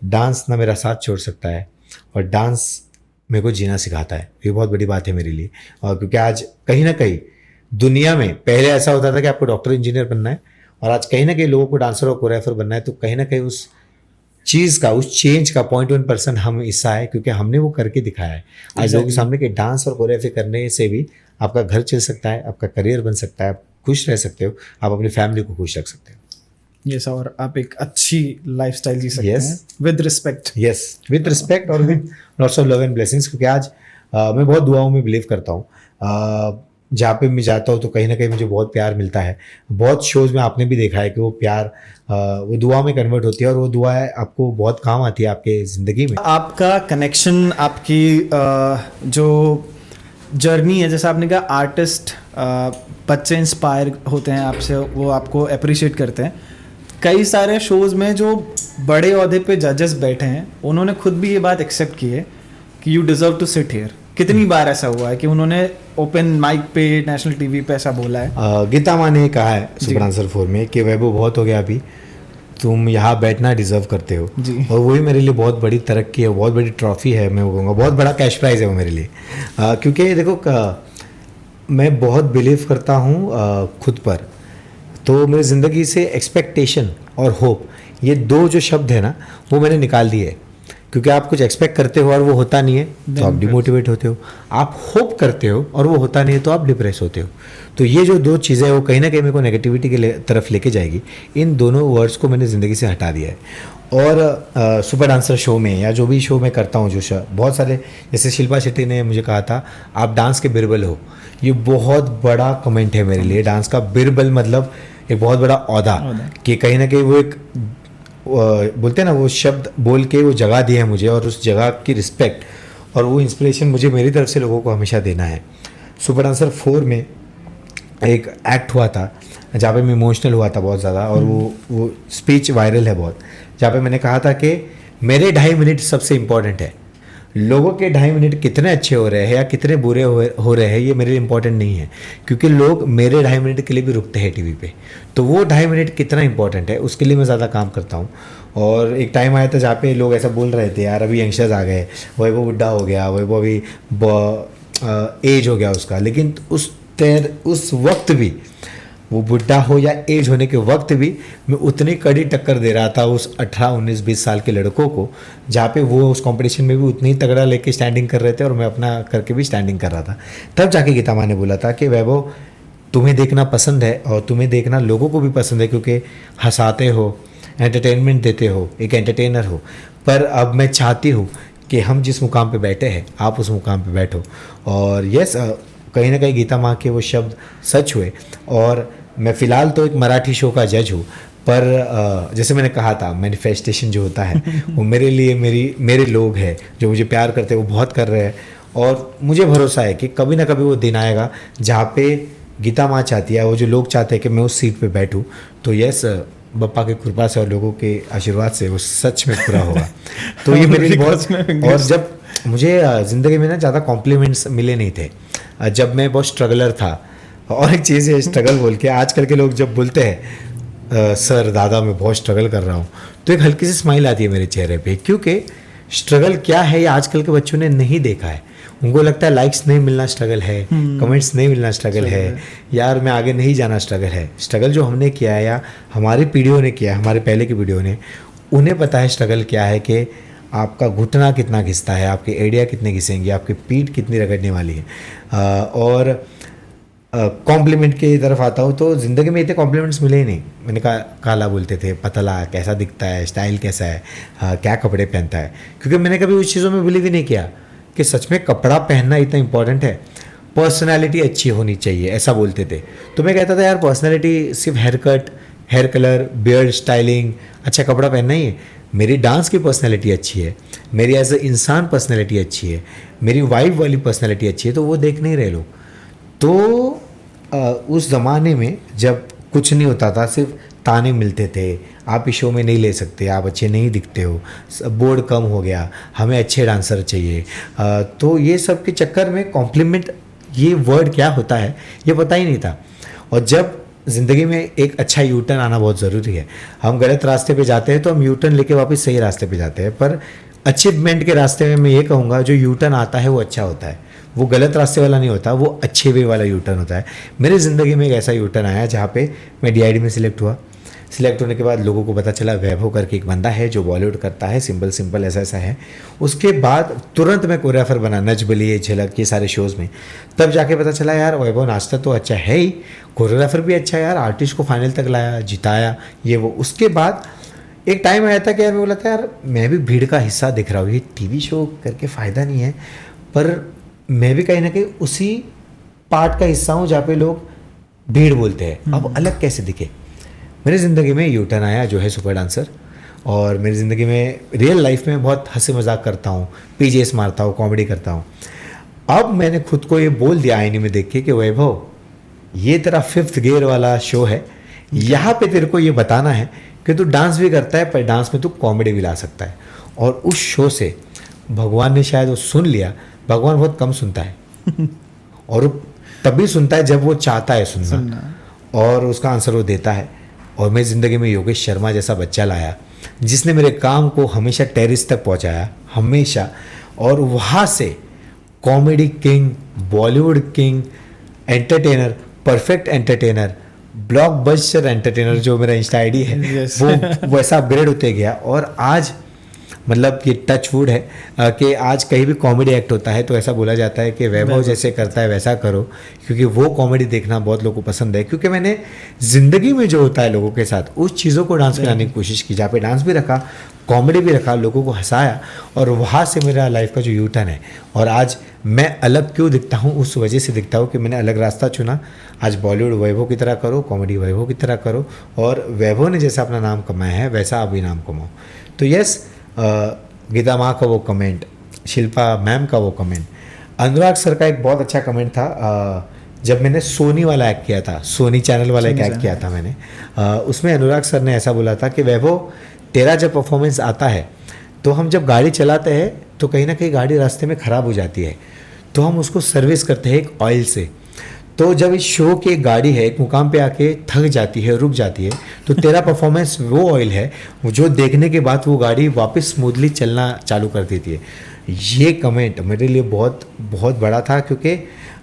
डांस ना मेरा साथ छोड़ सकता है, और डांस मेरे को जीना सिखाता है। ये बहुत बड़ी बात है मेरे लिए। और क्योंकि आज कहीं ना कहीं दुनिया में, पहले ऐसा होता था कि आपको डॉक्टर इंजीनियर बनना है, और आज कहीं ना कहीं लोगों को डांसर और कोरियोग्राफर बनना है। तो कहीं ना कहीं उस चीज़ का, उस चेंज का 0.1% हम हिस्सा है, क्योंकि हमने वो करके दिखाया है आज लोगों के सामने कि डांस और कोरियोग्राफी करने से भी आपका घर चल सकता है, आपका करियर बन सकता है, आप खुश रह सकते हो, आप अपनी फैमिली को खुश रख सकते हो। यस, और आप एक अच्छी लाइफस्टाइल जी सकते Yes. हैं with respect. Yes, with respect और with lots of love and blessings. क्योंकि आज मैं बहुत दुआओं में बिलीव करता हूँ। जहाँ पे मैं जाता हूँ तो कहीं ना कहीं मुझे बहुत प्यार मिलता है। बहुत शोज़ में आपने भी देखा है कि वो प्यार वो दुआ में कन्वर्ट होती है, और वो दुआएं आपको बहुत काम आती है आपके ज़िंदगी में। आपका कनेक्शन, आपकी जो जर्नी है, जैसा आपने कहा आर्टिस्ट, बच्चे इंस्पायर होते हैं आपसे, वो आपको अप्रिशिएट करते हैं। कई सारे शोज़ में जो बड़े ओहदे पे जजेस बैठे हैं उन्होंने खुद भी ये बात एक्सेप्ट की है कि you deserve to sit here. कितनी बार ऐसा हुआ है कि उन्होंने ओपन माइक पे, नेशनल टीवी पे ऐसा बोला है? गीता माँ ने कहा है सुपर आंसर 4 में कि वैभव बहुत हो गया, अभी तुम यहाँ बैठना डिजर्व करते हो। जी। और वही मेरे लिए बहुत बड़ी तरक्की है, बहुत बड़ी ट्रॉफी है, मैं वो कहूँगा बहुत बड़ा कैश प्राइज है वो मेरे लिए। क्योंकि देखो मैं बहुत बिलीव करता हूँ खुद पर। तो मेरी ज़िंदगी से एक्सपेक्टेशन और होप, ये दो जो शब्द है ना, वो मैंने निकाल दिए। क्योंकि आप कुछ एक्सपेक्ट करते हो और वो होता नहीं है तो आप डिमोटिवेट होते हो, आप होप करते हो और वो होता नहीं है तो आप डिप्रेस होते हो। तो ये जो दो चीज़ें हैं वो कहीं ना कहीं मेरे को नेगेटिविटी के तरफ लेके जाएगी। इन दोनों वर्ड्स को मैंने ज़िंदगी से हटा दिया है। और सुपर डांसर शो में या जो भी शो में करता हूँ, जो शो बहुत सारे, जैसे शिल्पा शेट्टी ने मुझे कहा था आप डांस के बिरबल हो, ये बहुत बड़ा कमेंट है मेरे लिए। डांस का बिरबल मतलब एक बहुत बड़ा औहदा, कि कहीं ना कहीं वो एक बोलते हैं ना, वो शब्द बोल के वो जगह दी है मुझे, और उस जगह की रिस्पेक्ट और वो इंस्पिरेशन मुझे मेरी तरफ से लोगों को हमेशा देना है। सुपर डांसर 4 में एक एक्ट हुआ था जहाँ पे मैं इमोशनल हुआ था बहुत ज़्यादा, और वो स्पीच वायरल है बहुत, जहाँ पे मैंने कहा था कि मेरे 2.5 मिनट सबसे इम्पॉर्टेंट है। लोगों के 2.5 मिनट कितने अच्छे हो रहे हैं या कितने बुरे हो रहे हैं ये मेरे लिए इम्पोर्टेंट नहीं है, क्योंकि लोग मेरे 2.5 मिनट के लिए भी रुकते हैं टीवी पे। तो वो 2.5 मिनट कितना इंपॉर्टेंट है उसके लिए मैं ज़्यादा काम करता हूँ। और एक टाइम आया था जहाँ पे लोग ऐसा बोल रहे थे, यार अभी यंगस्टर्स आ गए, वही वो बुढ़ा हो गया, वही वो अभी एज हो गया उसका। लेकिन उस वक्त भी, वो बुढ़ा हो या एज होने के वक्त भी, मैं उतनी कड़ी टक्कर दे रहा था उस 18, 19, 20 साल के लड़कों को, जहाँ पे वो उस कंपटीशन में भी उतनी ही तगड़ा लेके स्टैंडिंग कर रहे थे और मैं अपना करके भी स्टैंडिंग कर रहा था। तब जाके गीता माँ ने बोला था कि वैभव तुम्हें देखना पसंद है और तुम्हें देखना लोगों को भी पसंद है, क्योंकि हंसाते हो, एंटरटेनमेंट देते हो, एक एंटरटेनर हो। पर अब मैं चाहती हूँ कि हम जिस मुकाम पे बैठे हैं आप उस मुकाम पे बैठो। और यस, कहीं ना कहीं गीता माँ के वो शब्द सच हुए। और मैं फ़िलहाल तो एक मराठी शो का जज हूँ, पर जैसे मैंने कहा था, मैनिफेस्टेशन जो होता है वो मेरे लिए मेरे लोग हैं जो मुझे प्यार करते हैं, वो बहुत कर रहे हैं। और मुझे भरोसा है कि कभी ना कभी वो दिन आएगा जहाँ पे गीता माँ चाहती है, वो जो लोग चाहते हैं कि मैं उस सीट पे बैठूँ। तो यस, बप्पा की कृपा से और लोगों के आशीर्वाद से वो सच में पूरा होगा। तो ये मेरे लिए बहुत। और जब मुझे ज़िंदगी में ना ज़्यादा कॉम्प्लीमेंट्स मिले नहीं थे, जब मैं बहुत स्ट्रगलर था। और एक चीज़ है स्ट्रगल बोल के, आजकल के लोग जब बोलते हैं सर दादा मैं बहुत स्ट्रगल कर रहा हूँ, तो एक हल्की सी स्माइल आती है मेरे चेहरे पे, क्योंकि स्ट्रगल क्या है ये आजकल के बच्चों ने नहीं देखा है। उनको लगता है लाइक्स नहीं मिलना स्ट्रगल है, कमेंट्स नहीं मिलना स्ट्रगल है, यार मैं आगे नहीं जाना स्ट्रगल है। स्ट्रगल जो हमने किया है या हमारी पीढ़ियों ने किया है, हमारे पहले की पीढ़ियों ने, उन्हें पता है स्ट्रगल क्या है, कि आपका घुटना कितना घिसता है, आपके एड़िया कितने घिसेंगे, आपकी पीठ कितनी रगड़ने वाली है। और कॉम्प्लीमेंट की तरफ आता हूँ तो ज़िंदगी में इतने कॉम्प्लीमेंट्स मिले ही नहीं। मैंने कहा काला बोलते थे, पतला, कैसा दिखता है, स्टाइल कैसा है, क्या कपड़े पहनता है, क्योंकि मैंने कभी उस चीज़ों में बिलीव ही नहीं किया कि सच में कपड़ा पहनना इतना इम्पॉर्टेंट है। पर्सनालिटी अच्छी होनी चाहिए, ऐसा बोलते थे। तो मैं कहता था यार पर्सनालिटी सिर्फ haircut, hair colour, beard styling, अच्छा कपड़ा पहनना ही है। मेरी डांस की पर्सनालिटी अच्छी है, मेरी एज अ इंसान पर्सनालिटी अच्छी है, मेरी वाइब वाली पर्सनालिटी अच्छी है, तो वो देख नहीं रहे लोग। तो उस ज़माने में जब कुछ नहीं होता था, सिर्फ ताने मिलते थे, आप इस शो में नहीं ले सकते, आप अच्छे नहीं दिखते हो, बोर्ड कम हो गया, हमें अच्छे डांसर चाहिए। तो ये सब के चक्कर में कॉम्प्लीमेंट ये वर्ड क्या होता है ये पता ही नहीं था। और जब ज़िंदगी में एक अच्छा यू टर्न आना बहुत ज़रूरी है। हम गलत रास्ते पे जाते हैं तो हम यू टर्न लेके वापस सही रास्ते पे जाते हैं, पर अचीवमेंट के रास्ते में मैं ये कहूँगा जो यू टर्न आता है वो अच्छा होता है, वो गलत रास्ते वाला नहीं होता, वो अच्छे वे वाला यू टर्न होता है। मेरी ज़िंदगी में एक ऐसा यू टर्न आया जहाँ पे मैं DID में सिलेक्ट हुआ। सिलेक्ट होने के बाद लोगों को पता चला वैभव करके एक बंदा है जो बॉलीवुड करता है, सिंपल ऐसा ऐसा है। उसके बाद तुरंत मैं कोरियोग्राफर बना, नच बलिए, झलक, ये सारे शोज़ में। तब जाके पता चला यार वैभव नाचता तो अच्छा है ही, कोरियोग्राफर भी अच्छा है यार, आर्टिस्ट को फाइनल तक लाया, जिताया, ये वो। उसके बाद एक टाइम आया था कि यार मैं बोला था यार मैं भी भीड़ का हिस्सा दिख रहा हूँ, ये TV शो करके फ़ायदा नहीं है, पर मैं भी कहीं ना कहीं उसी पार्ट का हिस्सा हूँ जहाँ पे लोग भीड़ बोलते हैं, अब अलग कैसे दिखे। मेरी ज़िंदगी में यू टर्न आया जो है सुपर डांसर। और मेरी ज़िंदगी में रियल लाइफ में बहुत हंसी मजाक करता हूँ, PJs मारता हूँ, कॉमेडी करता हूँ। अब मैंने खुद को ये बोल दिया आईने में देख के कि वैभव ये तेरा 5th गियर वाला शो है, यहाँ पे तेरे को ये बताना है कि तू डांस भी करता है पर डांस में तू कॉमेडी भी ला सकता है। और उस शो से भगवान ने शायद वो सुन लिया। भगवान बहुत कम सुनता है और वो तभी सुनता है जब वो चाहता है सुनना, और उसका आंसर वो देता है। और मैं ज़िंदगी में योगेश शर्मा जैसा बच्चा लाया जिसने मेरे काम को हमेशा टेरिस तक पहुंचाया, हमेशा। और वहाँ से comedy king, Bollywood king, entertainer, perfect entertainer, blockbuster entertainer जो मेरा इंस्टा ID है वो वैसा अपग्रेड होते गया। और आज मतलब ये टच वुड है कि आज कहीं भी कॉमेडी एक्ट होता है तो ऐसा बोला जाता है कि वैभव जैसे करता है वैसा करो, क्योंकि वो कॉमेडी देखना बहुत लोगों को पसंद है। क्योंकि मैंने ज़िंदगी में जो होता है लोगों के साथ उस चीज़ों को डांस में लाने की कोशिश की, जहाँ पे डांस भी रखा, कॉमेडी भी रखा, लोगों को हंसाया, और वहाँ से मेरा लाइफ का जो यू टर्न है। और आज मैं अलग क्यों दिखता हूँ, उस वजह से दिखता हूँ कि मैंने अलग रास्ता चुना। आज बॉलीवुड वैभव की तरह करो, कॉमेडी वैभव की तरह करो, और वैभव ने जैसा अपना नाम कमाया है वैसा आप भी नाम कमाओ। तो यस, गीता माँ का वो कमेंट, शिल्पा मैम का वो कमेंट, अनुराग सर का एक बहुत अच्छा कमेंट था। जब मैंने सोनी वाला एक्ट किया था, सोनी चैनल वाला एक एक्ट किया था मैंने, उसमें अनुराग सर ने ऐसा बोला था कि वैभव तेरा जब परफॉर्मेंस आता है तो हम जब गाड़ी चलाते हैं तो कहीं ना कहीं गाड़ी रास्ते में ख़राब हो जाती है, तो हम उसको सर्विस करते हैं एक ऑयल से। तो जब इस शो की एक गाड़ी है एक मुकाम पे आके थक जाती है, रुक जाती है, तो तेरा परफॉर्मेंस वो ऑयल है जो देखने के बाद वो गाड़ी वापस स्मूथली चलना चालू कर देती है। ये कमेंट मेरे लिए बहुत बहुत बड़ा था, क्योंकि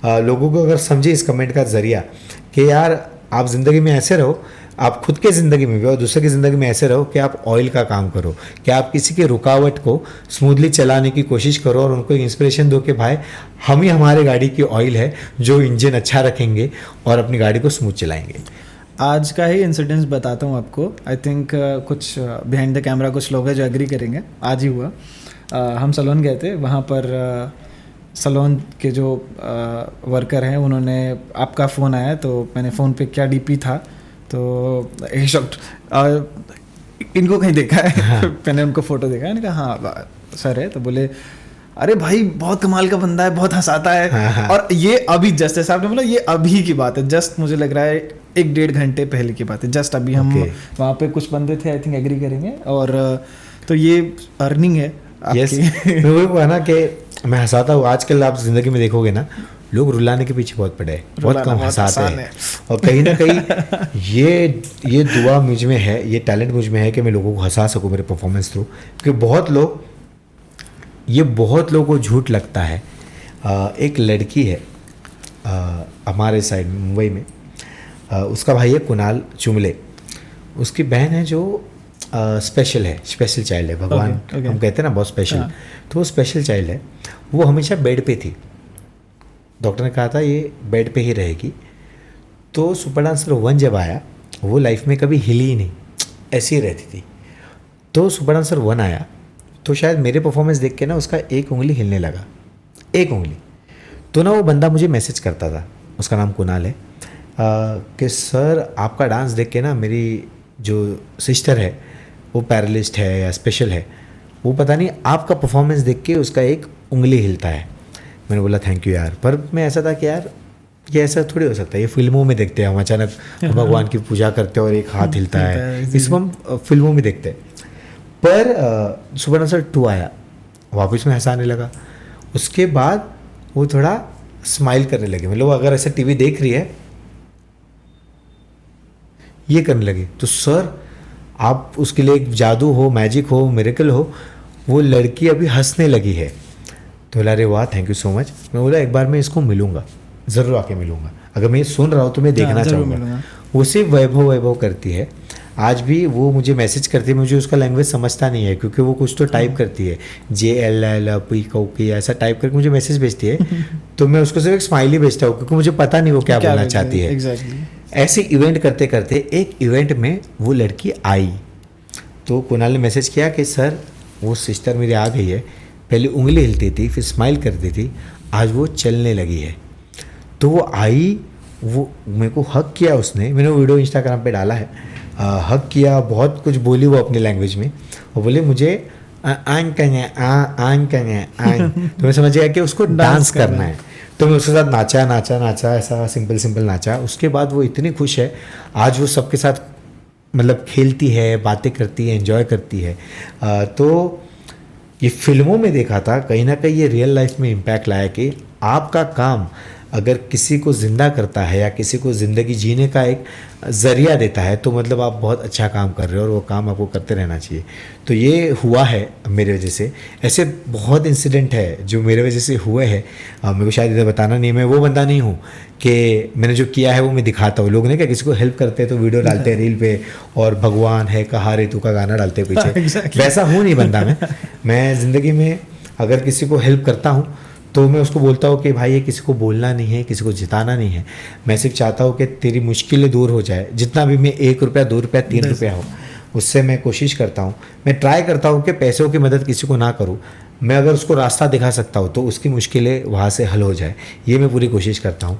लोगों को अगर समझे इस कमेंट का ज़रिया कि यार आप ज़िंदगी में ऐसे रहो, आप खुद के ज़िंदगी में भी और दूसरे की ज़िंदगी में ऐसे रहो कि आप ऑयल का काम करो, कि आप किसी की रुकावट को स्मूथली चलाने की कोशिश करो और उनको इंस्पिरेशन दो कि भाई हम ही हमारे गाड़ी की ऑयल है जो इंजन अच्छा रखेंगे और अपनी गाड़ी को स्मूथ चलाएंगे। आज का ही इंसिडेंस बताता हूँ आपको। आई थिंक कुछ बिहाइंड द कैमरा कुछ लोग हैं जो एग्री करेंगे। आज ही हुआ, हम सलोन गए थे, वहाँ पर सलोन के जो वर्कर हैं उन्होंने, आपका फ़ोन आया तो मैंने फ़ोन पे क्या DP था तो ही शॉक्ड, इनको कहीं देखा है? हाँ। मैंने उनको फ़ोटो देखा, मैंने कहा हाँ सर है, तो बोले अरे भाई बहुत कमाल का बंदा है, बहुत हंसाता है। हाँ। और ये अभी जस्ट जैसे आपने बोला, ये अभी की बात है, जस्ट मुझे लग रहा है 1-1.5 घंटे पहले की बात है। जस्ट अभी हम वहाँ पे कुछ बंदे थे, आई थिंक एग्री करेंगे। और तो ये अर्निंग है आपकी। मैं वही बोला ना कि मैं हंसाता हूँ। आजकल आप जिंदगी में देखोगे ना, लोग रुलाने के पीछे बहुत पड़े हैं, बहुत कम हंसाते हैं। और कहीं ना कहीं ये दुआ मुझ में है, ये टैलेंट मुझ में है कि मैं लोगों को हंसा सकूँ मेरे परफॉर्मेंस थ्रू। क्योंकि बहुत लोगों को झूठ लगता है। एक लड़की है हमारे साइड में, मुंबई में, उसका भाई है कुणाल चुमले, उसकी बहन है जो स्पेशल है, स्पेशल चाइल्ड है। भगवान हम कहते हैं ना बहुत स्पेशल। तो वो स्पेशल चाइल्ड है, वो हमेशा बेड पे थी। डॉक्टर ने कहा था ये बेड पे ही रहेगी। तो सुपर डांसर 1 जब आया, वो लाइफ में कभी हिली ही नहीं, ऐसी ही रहती थी। तो सुपर डांसर 1 आया तो शायद मेरे परफॉर्मेंस देख के ना उसका एक उंगली हिलने लगा, एक उंगली। तो ना वो बंदा मुझे मैसेज करता था, उसका नाम कुणाल है, कि सर आपका डांस देख के ना मेरी जो सिस्टर है वो पैरालिस्ट है या स्पेशल है, वो पता नहीं आपका परफॉर्मेंस देख के उसका एक उंगली हिलता है। मैंने बोला थैंक यू यार, पर मैं ऐसा था कि यार ये ऐसा थोड़ी हो सकता है, ये फिल्मों में देखते हैं हम, अचानक भगवान की पूजा करते हैं और एक हाथ हिलता है, इसको हम फिल्मों में देखते हैं। पर सुपरनेचुरल 2 आया, वापस में हंसाने लगा। उसके बाद वो थोड़ा स्माइल करने लगे, मतलब अगर ऐसे टीवी देख रही है ये करने लगे, तो सर आप उसके लिए एक जादू हो, मैजिक हो, मिरेकल हो, वो लड़की अभी हंसने लगी है। तो बोला अरे वाह थैंक यू सो मच। मैं बोला एक बार मैं इसको मिलूंगा, ज़रूर आके मिलूंगा, अगर मैं ये सुन रहा हूँ तो मैं देखना चाहूँगा। वो सिर्फ वैभव वैभव करती है, आज भी वो मुझे मैसेज करती है, मुझे उसका लैंग्वेज समझता नहीं है क्योंकि वो कुछ तो टाइप करती है, JLL PK ऐसा टाइप करके मुझे मैसेज भेजती है, तो मैं उसको सिर्फ एक स्माइली भेजता हूँ क्योंकि मुझे पता नहीं वो क्या बोलना चाहती है। एग्जैक्टली। ऐसे इवेंट करते करते एक इवेंट में वो लड़की आई, तो कुणाल ने मैसेज किया कि सर वो सिस्टर मेरी आ गई है, पहले उंगली हिलती थी फिर स्माइल करती थी, आज वो चलने लगी है। तो वो आई, वो मेरे को हक किया उसने, मैंने वो वीडियो इंस्टाग्राम पे डाला है, हक किया, बहुत कुछ बोली वो अपनी लैंग्वेज में, और बोले मुझे आन करना आन तो मैं समझ गया कि उसको डांस करना है। तो मैं उसके साथ नाचा ऐसा सिंपल नाचा। उसके बाद वो इतनी खुश है, आज वो सबके साथ मतलब खेलती है, बातें करती है, एंजॉय करती है। तो ये फिल्मों में देखा था, कहीं ना कहीं ये रियल लाइफ में इम्पैक्ट लाया कि आपका काम अगर किसी को ज़िंदा करता है या किसी को ज़िंदगी जीने का एक ज़रिया देता है तो मतलब आप बहुत अच्छा काम कर रहे हो और वो काम आपको करते रहना चाहिए। तो ये हुआ है मेरे वजह से, ऐसे बहुत इंसिडेंट है जो मेरे वजह से हुए हैं। मेरे को शायद इधर बताना नहीं, मैं वो बंदा नहीं हूँ कि मैंने जो किया है वो मैं दिखाता हूँ। लोग नहीं क्या किसी को हेल्प करते हैं तो वीडियो डालते हैं रील पे और भगवान है कहा रे तू का गाना डालते हैं पीछे। Exactly. वैसा हूँ नहीं बंदा मैं ज़िंदगी में अगर किसी को हेल्प करता हूँ तो मैं उसको बोलता हूँ कि भाई ये किसी को बोलना नहीं है, किसी को जिताना नहीं है, मैं सिर्फ चाहता हूँ कि तेरी मुश्किलें दूर हो जाए, जितना भी मैं 1 रुपया 2 रुपया 3 रुपया हो उससे मैं कोशिश करता हूँ। मैं ट्राई करता हूँ कि पैसों की मदद किसी को ना करूँ, मैं अगर उसको रास्ता दिखा सकता हूँ तो उसकी मुश्किलें वहाँ से हल हो जाए, ये मैं पूरी कोशिश करता हूँ।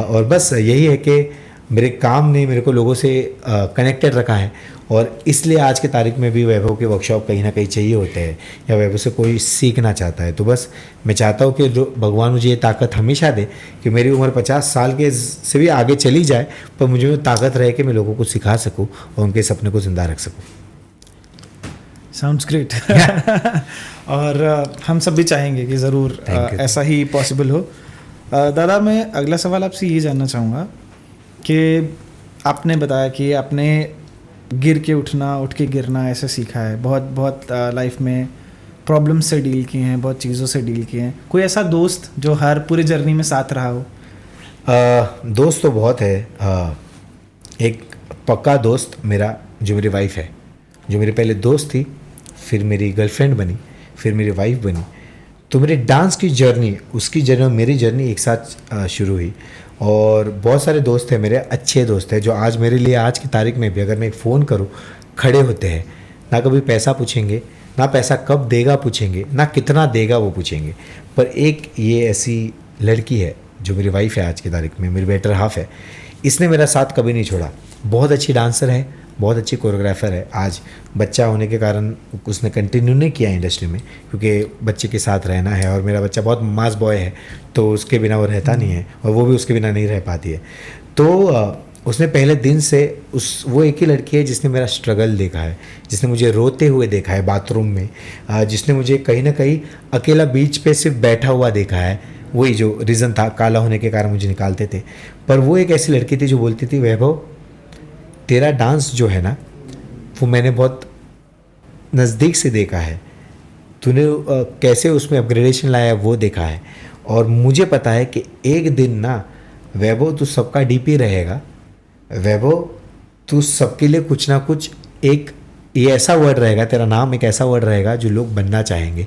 और बस यही है कि मेरे काम ने मेरे को लोगों से कनेक्टेड रखा है और इसलिए आज की तारीख में भी वैभव के वर्कशॉप कहीं ना कहीं चाहिए होते हैं या वैभव से कोई सीखना चाहता है। तो बस मैं चाहता हूँ कि भगवान मुझे ये ताकत हमेशा दे कि मेरी उम्र 50 साल के से भी आगे चली जाए पर मुझे वो ताकत रहे कि मैं लोगों को सिखा सकूँ और उनके सपने को ज़िंदा रख सकूँ। Sounds great. और हम सब भी चाहेंगे कि ज़रूर ऐसा ही पॉसिबल हो। दादा मैं अगला सवाल आपसे ये जानना चाहूँगा कि आपने बताया कि आपने गिर के उठना, उठ के गिरना ऐसे सीखा है, बहुत लाइफ में प्रॉब्लम से डील किए हैं, बहुत चीज़ों से डील किए हैं। कोई ऐसा दोस्त जो हर पूरी जर्नी में साथ रहा हो? दोस्त तो बहुत है। एक पक्का दोस्त मेरा जो मेरी वाइफ है, जो मेरी पहले दोस्त थी, फिर मेरी गर्लफ्रेंड बनी, फिर मेरी वाइफ बनी। तो मेरी डांस की जर्नी, उसकी जर्नी और मेरी जर्नी एक साथ शुरू हुई। और बहुत सारे दोस्त हैं मेरे, अच्छे दोस्त हैं जो आज मेरे लिए आज की तारीख में भी अगर मैं एक फ़ोन करूं खड़े होते हैं। ना कभी पैसा पूछेंगे, ना पैसा कब देगा पूछेंगे, ना कितना देगा वो पूछेंगे। पर एक ये ऐसी लड़की है जो मेरी वाइफ है आज की तारीख में, मेरी बेटर हाफ है, इसने मेरा साथ कभी नहीं छोड़ा। बहुत अच्छी डांसर है, बहुत अच्छी कोरियोग्राफर है। आज बच्चा होने के कारण उसने कंटिन्यू नहीं किया इंडस्ट्री में क्योंकि बच्चे के साथ रहना है और मेरा बच्चा बहुत मास बॉय है तो उसके बिना वो रहता नहीं है और वो भी उसके बिना नहीं रह पाती है। तो उसने पहले दिन से वो एक ही लड़की है जिसने मेरा स्ट्रगल देखा है, जिसने मुझे रोते हुए देखा है बाथरूम में, जिसने मुझे कहीं ना कहीं अकेला बीच पे सिर्फ बैठा हुआ देखा है। वही जो रीज़न था, काला होने के कारण मुझे निकालते थे। पर वो एक ऐसी लड़की थी जो बोलती थी वैभव तेरा डांस जो है ना वो मैंने बहुत नज़दीक से देखा है, तूने कैसे उसमें अपग्रेडेशन लाया वो देखा है और मुझे पता है कि एक दिन ना वैभव तू सबका डीपी रहेगा, वैभव तू सबके लिए कुछ ना कुछ एक ये ऐसा वर्ड रहेगा, तेरा नाम एक ऐसा वर्ड रहेगा जो लोग बनना चाहेंगे।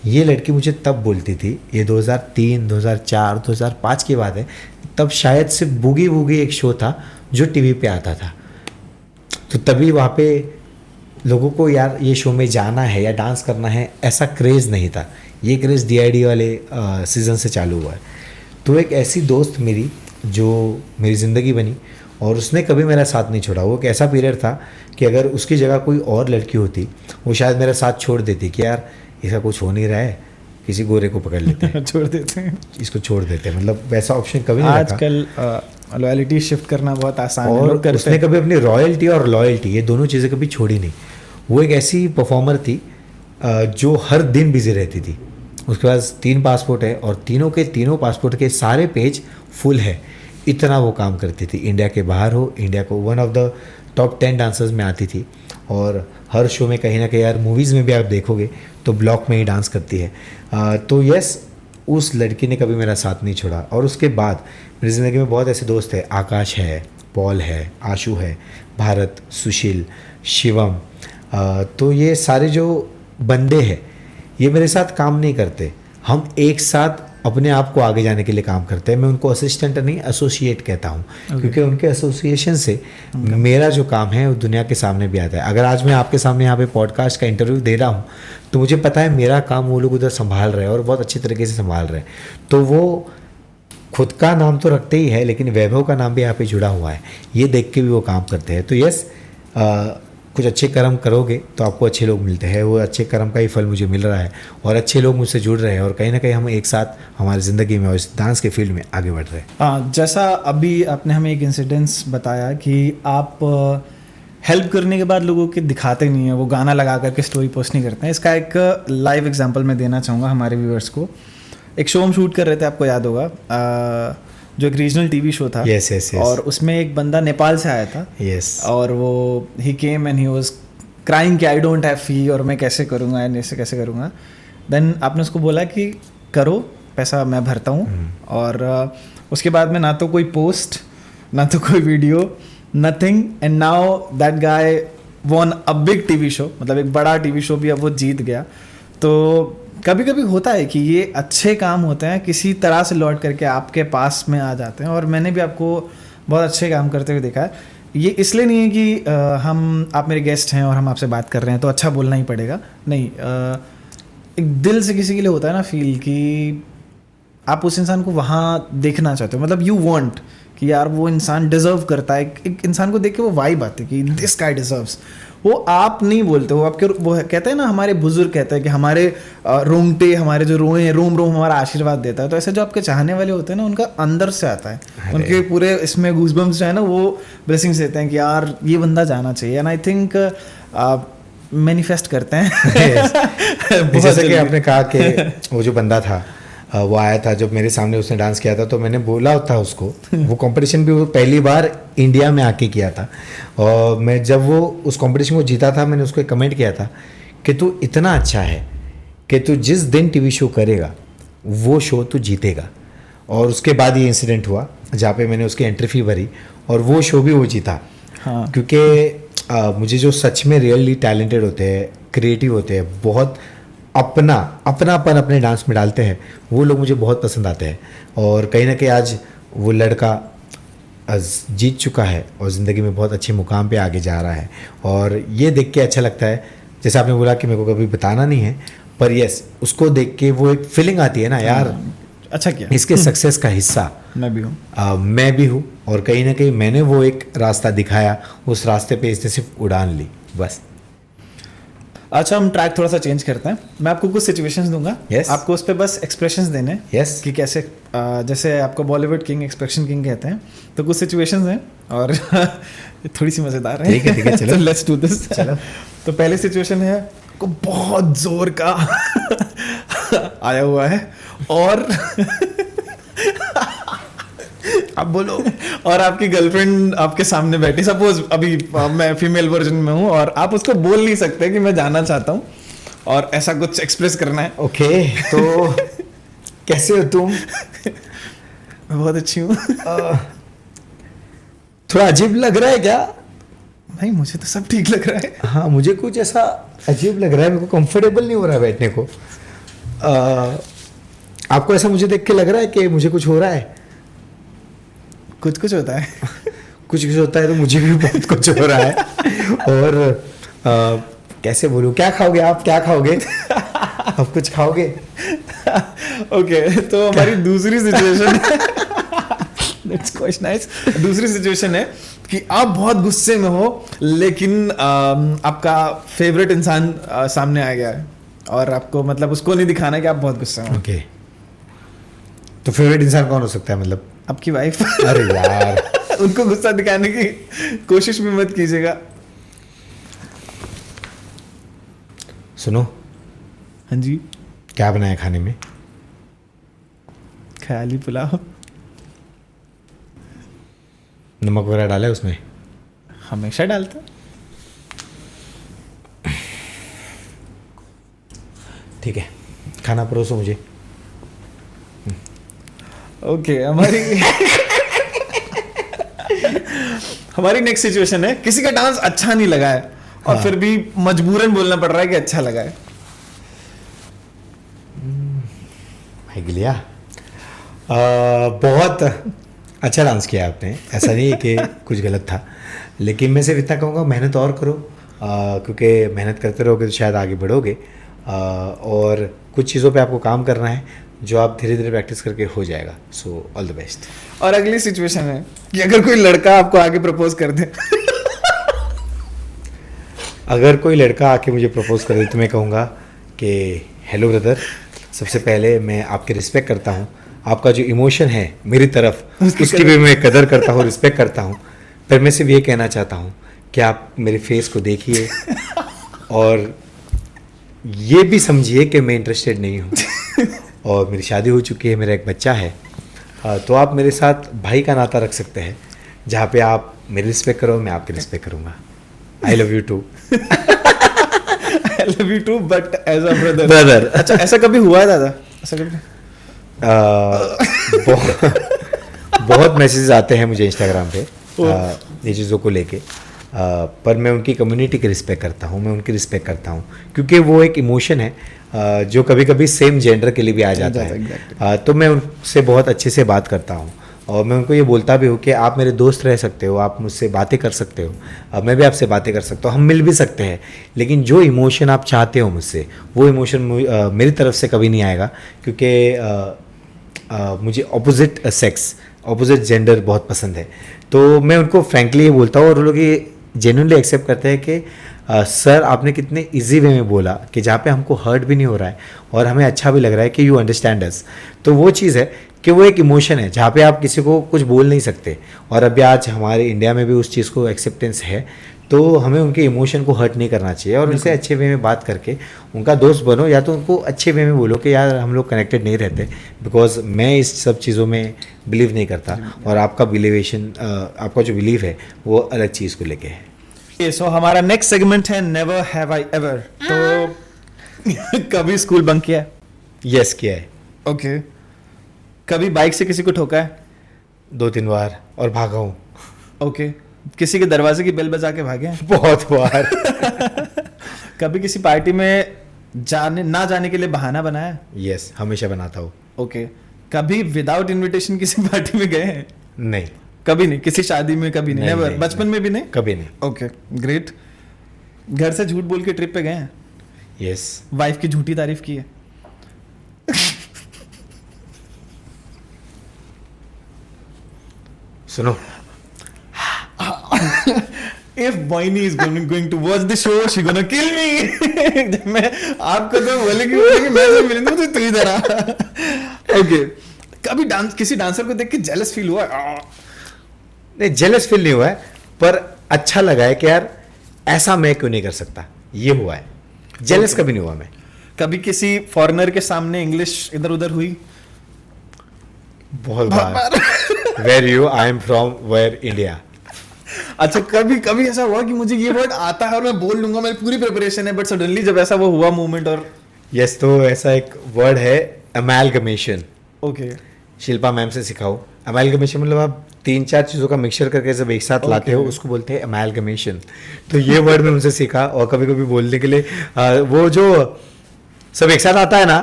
ये लड़की मुझे तब बोलती थी, ये 2003, 2004, 2005 की बात है। तब शायद सिर्फ बूगी वूगी एक शो था जो टीवी पे आता था, तो तभी वहाँ पे लोगों को यार ये शो में जाना है या डांस करना है ऐसा क्रेज़ नहीं था। ये क्रेज़ DID वाले सीज़न से चालू हुआ है। तो एक ऐसी दोस्त मेरी जो मेरी ज़िंदगी बनी और उसने कभी मेरा साथ नहीं छोड़ा। वो एक ऐसा पीरियड था कि अगर उसकी जगह कोई और लड़की होती वो शायद मेरा साथ छोड़ देती कि यार इसका कुछ हो नहीं रहा है, किसी गोरे को पकड़ लेते हैं छोड़ देते हैं, इसको छोड़ देते हैं, मतलब वैसा ऑप्शन कभी नहीं रखा। आजकल लॉयल्टी शिफ्ट करना बहुत आसान है, और लोग करते उसने हैं। कभी अपनी रॉयल्टी और लॉयल्टी ये दोनों चीज़ें कभी छोड़ी नहीं। वो एक ऐसी परफॉर्मर थी जो हर दिन बिजी रहती थी। उसके पास 3 पासपोर्ट है और तीनों के तीनों पासपोर्ट के सारे पेज फुल है, इतना वो काम करती थी। इंडिया के बाहर हो, इंडिया को one of the top 10 dancers में आती थी और हर शो में कहीं ना कहीं, यार मूवीज़ में भी आप देखोगे तो ब्लॉक में ही डांस करती है। तो यस, उस लड़की ने कभी मेरा साथ नहीं छोड़ा। और उसके बाद मेरी ज़िंदगी में बहुत ऐसे दोस्त हैं, आकाश है, पॉल है, आशु है, भारत, सुशील, शिवम। तो ये सारे जो बंदे हैं ये मेरे साथ काम नहीं करते, हम एक साथ अपने आप को आगे जाने के लिए काम करते हैं। मैं उनको असिस्टेंट नहीं एसोसिएट कहता हूँ, क्योंकि उनके एसोसिएशन से मेरा जो काम है वो दुनिया के सामने भी आता है। अगर आज मैं आपके सामने यहाँ पे पॉडकास्ट का इंटरव्यू दे रहा हूँ तो मुझे पता है मेरा काम वो लोग उधर संभाल रहे हैं और बहुत अच्छी तरीके से संभाल रहे हैं। तो वो खुद का नाम तो रखते ही है लेकिन वैभव का नाम भी यहाँ पे जुड़ा हुआ है, ये देख के भी वो काम करते हैं। तो यस, कुछ अच्छे कर्म करोगे तो आपको अच्छे लोग मिलते हैं, वो अच्छे कर्म का ही फल मुझे मिल रहा है और अच्छे लोग मुझसे जुड़ रहे हैं और कहीं ना कहीं हम एक साथ हमारी ज़िंदगी में और इस डांस के फील्ड में आगे बढ़ रहे हैं। हाँ, जैसा अभी आपने हमें एक इंसिडेंस बताया कि आप हेल्प करने के बाद लोगों के दिखाते नहीं है, वो गाना लगा करके स्टोरी पोस्ट नहीं करते हैं। इसका एक लाइव एग्जांपल मैं देना चाहूँगा हमारे व्यूअर्स को। एक शो हम शूट कर रहे थे, आपको याद होगा, जो एक रीजनल टीवी शो था। yes, yes, yes. और उसमें एक बंदा नेपाल से आया था। yes. और वो he came and he was crying कि आई डोंट हैव फी और मैं कैसे करूँगा एंड ऐसे कैसे करूँगा। देन आपने उसको बोला कि करो, पैसा मैं भरता हूँ। और उसके बाद में ना तो कोई पोस्ट, ना तो कोई video, nothing, and now that guy von a big TV show, मतलब एक बड़ा टीवी शो भी अब वो जीत गया। तो कभी कभी होता है कि ये अच्छे काम होते हैं, किसी तरह से लौट करके आपके पास में आ जाते हैं। और मैंने भी आपको बहुत अच्छे काम करते हुए देखा है। ये इसलिए नहीं है कि आप मेरे गेस्ट हैं और हम आपसे बात कर रहे हैं तो अच्छा बोलना ही पड़ेगा, नहीं। एक दिल से किसी के लिए होता है ना फील कि आप उस इंसान को वहाँ देखना चाहते हो, मतलब यू वांट कि यार वो इंसान डिजर्व करता है। एक इंसान को देख के वो वाइब आती है कि दिस गाय डिजर्व्स। वो आप नहीं बोलते, वो आपके, वो कहते हैं ना, हमारे बुजुर्ग कहते हैं कि हमारे रोंगटे, हमारे जो रोए रोम रोम हमारा आशीर्वाद देता है। तो ऐसे जो आपके चाहने वाले होते हैं ना, उनका अंदर से आता है, उनके पूरे इसमें गूज़बम्स जो है ना वो ब्लेसिंग्स देते हैं कि यार ये बंदा जाना चाहिए। एंड आई थिंक मैनिफेस्ट करते हैं। जैसे कि आपने कहा कि वो जो बंदा था वो आया था, जब मेरे सामने उसने डांस किया था तो मैंने बोला था उसको, वो कंपटीशन भी वो पहली बार इंडिया में आके किया था। और मैं जब वो उस कंपटीशन को जीता था, मैंने उसको एक कमेंट किया था कि तू इतना अच्छा है कि तू जिस दिन टीवी शो करेगा वो शो तू जीतेगा। और उसके बाद ये इंसिडेंट हुआ जहाँ पे मैंने उसकी एंट्री फी भरी और वो शो भी वो जीता। हाँ। क्योंकि मुझे जो सच में रियली टैलेंटेड होते हैं, क्रिएटिव होते हैं, बहुत अपनापन अपने डांस में डालते हैं, वो लोग मुझे बहुत पसंद आते हैं। और कहीं ना कहीं आज वो लड़का जीत चुका है और ज़िंदगी में बहुत अच्छे मुकाम पे आगे जा रहा है। और ये देख के अच्छा लगता है, जैसे आपने बोला कि मेरे को कभी बताना नहीं है, पर यस, उसको देख के वो एक फीलिंग आती है ना, यार अच्छा किया, इसके सक्सेस का हिस्सा मैं भी हूँ। और कहीं ना कहीं मैंने वो एक रास्ता दिखाया, उस रास्ते पे इसने सिर्फ उड़ान ली, बस। अच्छा, हम ट्रैक थोड़ा सा चेंज करते हैं। मैं आपको कुछ सिचुएशंस दूंगा, yes. आपको उस पर बस एक्सप्रेशंस देने yes. कि कैसे, जैसे आपको बॉलीवुड किंग एक्सप्रेशन किंग कहते हैं, तो कुछ सिचुएशंस हैं और थोड़ी सी मज़ेदार है। ठीक है, चलो। तो लेट्स डू दिस। चलो, तो पहली सिचुएशन है को बहुत जोर का आया हुआ है और आप बोलो, और आपकी गर्लफ्रेंड आपके सामने बैठी, सपोज अभी मैं फीमेल वर्जन में हूँ और आप उसको बोल नहीं सकते कि मैं जाना चाहता हूँ और ऐसा कुछ एक्सप्रेस करना है। ओके, तो कैसे हो तुम? मैं बहुत अच्छी हूँ। थोड़ा अजीब लग रहा है क्या? नहीं, मुझे तो सब ठीक लग रहा है। हाँ, मुझे कुछ ऐसा अजीब लग रहा है, मेरे को कंफर्टेबल नहीं हो रहा है बैठने को। आपको ऐसा मुझे देख के लग रहा है कि मुझे कुछ हो रहा है? कुछ कुछ होता है। कुछ कुछ होता है, तो मुझे भी बहुत कुछ हो रहा है। और कैसे बोलूँ, क्या खाओगे आप, क्या खाओगे? आप कुछ खाओगे? ओके, तो हमारी दूसरी सिचुएशन दैट्स क्वाइट नाइस। दूसरी सिचुएशन है कि आप बहुत गुस्से में हो, लेकिन आपका फेवरेट इंसान सामने आ गया है और आपको मतलब उसको नहीं दिखाना है कि आप बहुत गुस्से में हो। ओके, तो फेवरेट इंसान कौन हो सकता है मतलब? आपकी वाइफ। अरे यार, उनको गुस्सा दिखाने की कोशिश भी मत कीजिएगा। सुनो, हाँ जी, क्या बनाया खाने में? ख्याली पुलाव। नमक वगैरह डाला है उसमें? हमेशा डालता। ठीक है, खाना परोसो मुझे। ओके, हमारी नेक्स्ट सिचुएशन है, किसी का डांस अच्छा नहीं लगा है और फिर भी मजबूरन बोलना पड़ रहा है कि अच्छा लगा है। भाई गिलिया, बहुत अच्छा डांस किया आपने, ऐसा नहीं है कि कुछ गलत था, लेकिन मैं सिर्फ इतना कहूँगा मेहनत और करो, क्योंकि मेहनत करते रहोगे तो शायद आगे बढ़ोगे, और कुछ चीज़ों पे आपको काम करना है जो आप धीरे धीरे प्रैक्टिस करके हो जाएगा। So all the best. और अगली सिचुएशन है कि अगर कोई लड़का आपको आगे प्रपोज कर दे। अगर कोई लड़का आके मुझे प्रपोज कर दे तो मैं कहूँगा कि हेलो ब्रदर, सबसे पहले मैं आपकी रिस्पेक्ट करता हूँ, आपका जो इमोशन है मेरी तरफ उसकी भी मैं कदर करता हूँ, रिस्पेक्ट करता हूँ, पर मैं सिर्फ ये कहना चाहता हूँ कि आप मेरे फेस को देखिए और ये भी समझिए कि मैं इंटरेस्टेड नहीं हूँ और मेरी शादी हो चुकी है, मेरा एक बच्चा है, तो आप मेरे साथ भाई का नाता रख सकते हैं, जहाँ पे आप मेरी रिस्पेक्ट करो, मैं आपकी रिस्पेक्ट करूँगा। I love you too. I love you too, but as a brother. Brother. अच्छा, ऐसा कभी हुआ है दादा? ऐसा कभी? बहुत मैसेजेस आते हैं मुझे इंस्टाग्राम पे ये चीज़ों को लेके, पर मैं उनकी कम्युनिटी की रिस्पेक्ट करता हूँ, मैं उनकी रिस्पेक्ट करता हूँ, क्योंकि वो एक इमोशन है जो कभी कभी सेम जेंडर के लिए भी आ जाता है। तो मैं उनसे बहुत अच्छे से बात करता हूँ और मैं उनको ये बोलता भी हूँ कि आप मेरे दोस्त रह सकते हो, आप मुझसे बातें कर सकते हो, मैं भी आपसे बातें कर सकता हूँ, हम मिल भी सकते हैं, लेकिन जो इमोशन आप चाहते हो मुझसे, वो इमोशन मेरी तरफ से कभी नहीं आएगा, क्योंकि मुझे ऑपोजिट सेक्स, ऑपोजिट जेंडर बहुत पसंद है। तो मैं उनको फ्रैंकली ये बोलता हूँ और वो लोग ये जेन्युइनली एक्सेप्ट करते हैं कि सर आपने कितने इजी वे में बोला कि जहाँ पे हमको हर्ट भी नहीं हो रहा है और हमें अच्छा भी लग रहा है कि यू अंडरस्टैंड अस। तो वो चीज़ है कि वो एक इमोशन है जहाँ पे आप किसी को कुछ बोल नहीं सकते, और अभी आज हमारे इंडिया में भी उस चीज़ को एक्सेप्टेंस है, तो हमें उनके इमोशन को हर्ट नहीं करना चाहिए और उनसे अच्छे वे में बात करके उनका दोस्त बनो, या तो उनको अच्छे वे में बोलो कि यार हम लोग कनेक्टेड नहीं रहते, बिकॉज मैं इस सब चीज़ों में बिलीव नहीं करता और आपका बिलीवेशन, आपका जो बिलीव है वो अलग चीज़ को लेके है। सो हमारा नेक्स्ट सेगमेंट है नेवर हैव आई एवर। तो कभी स्कूल बंक किया है? यस, किया है। ओके। कभी बाइक से किसी को ठोका है? 2-3 बार, और भागा हूँ। ओके। किसी के दरवाजे की बेल बजा के भागे हैं? बहुत बार। कभी किसी पार्टी में ना जाने के लिए बहाना बनाया? यस, हमेशा बनाता हूँ। ओके। कभी विदाउट इनविटेशन किसी पार्टी में गए हैं? नहीं, कभी नहीं। किसी शादी में कभी नहीं? नेवर? बचपन में भी नहीं? कभी नहीं। Okay, great. घर से झूठ बोल के ट्रिप पे गए हैं? यस। वाइफ की झूठी तारीफ की है? सुनो, If Moini is going to watch the show, she gonna kill me. जब मैं आपको तो बोलेगी मैं तो मिलूंगा तो तू इधर आ। ओके। कभी किसी डांसर को देख के जेलस फील हुआ? नहीं, जेलस फील नहीं हुआ है, पर अच्छा लगा है कि यार ऐसा मैं क्यों नहीं कर सकता, ये हुआ है। जेलस कभी नहीं हुआ मैं। कभी किसी फॉरेनर के सामने इंग्लिश इधर उधर हुई? बहुत बार। Where you, I am from where, India. अच्छा, कभी ऐसा हुआ कि मुझे ये वर्ड आता है और मैं बोल लूंगा, मेरी पूरी प्रिपरेशन है, बट सडनली जब ऐसा वो हुआ मूवमेंट और यस, तो ऐसा एक वर्ड है अमैलगमेशन। ओके। शिल्पा मैम से सिखाओ। अमैलगमेशन मतलब आप 3-4 चीज़ों का मिक्सचर करके जब एक साथ लाते हो उसको बोलते हैं अमैलगमेशन। तो ये वर्ड मैं उनसे सीखा, और कभी कभी बोलने के लिए वो जो सब एक साथ आता है ना,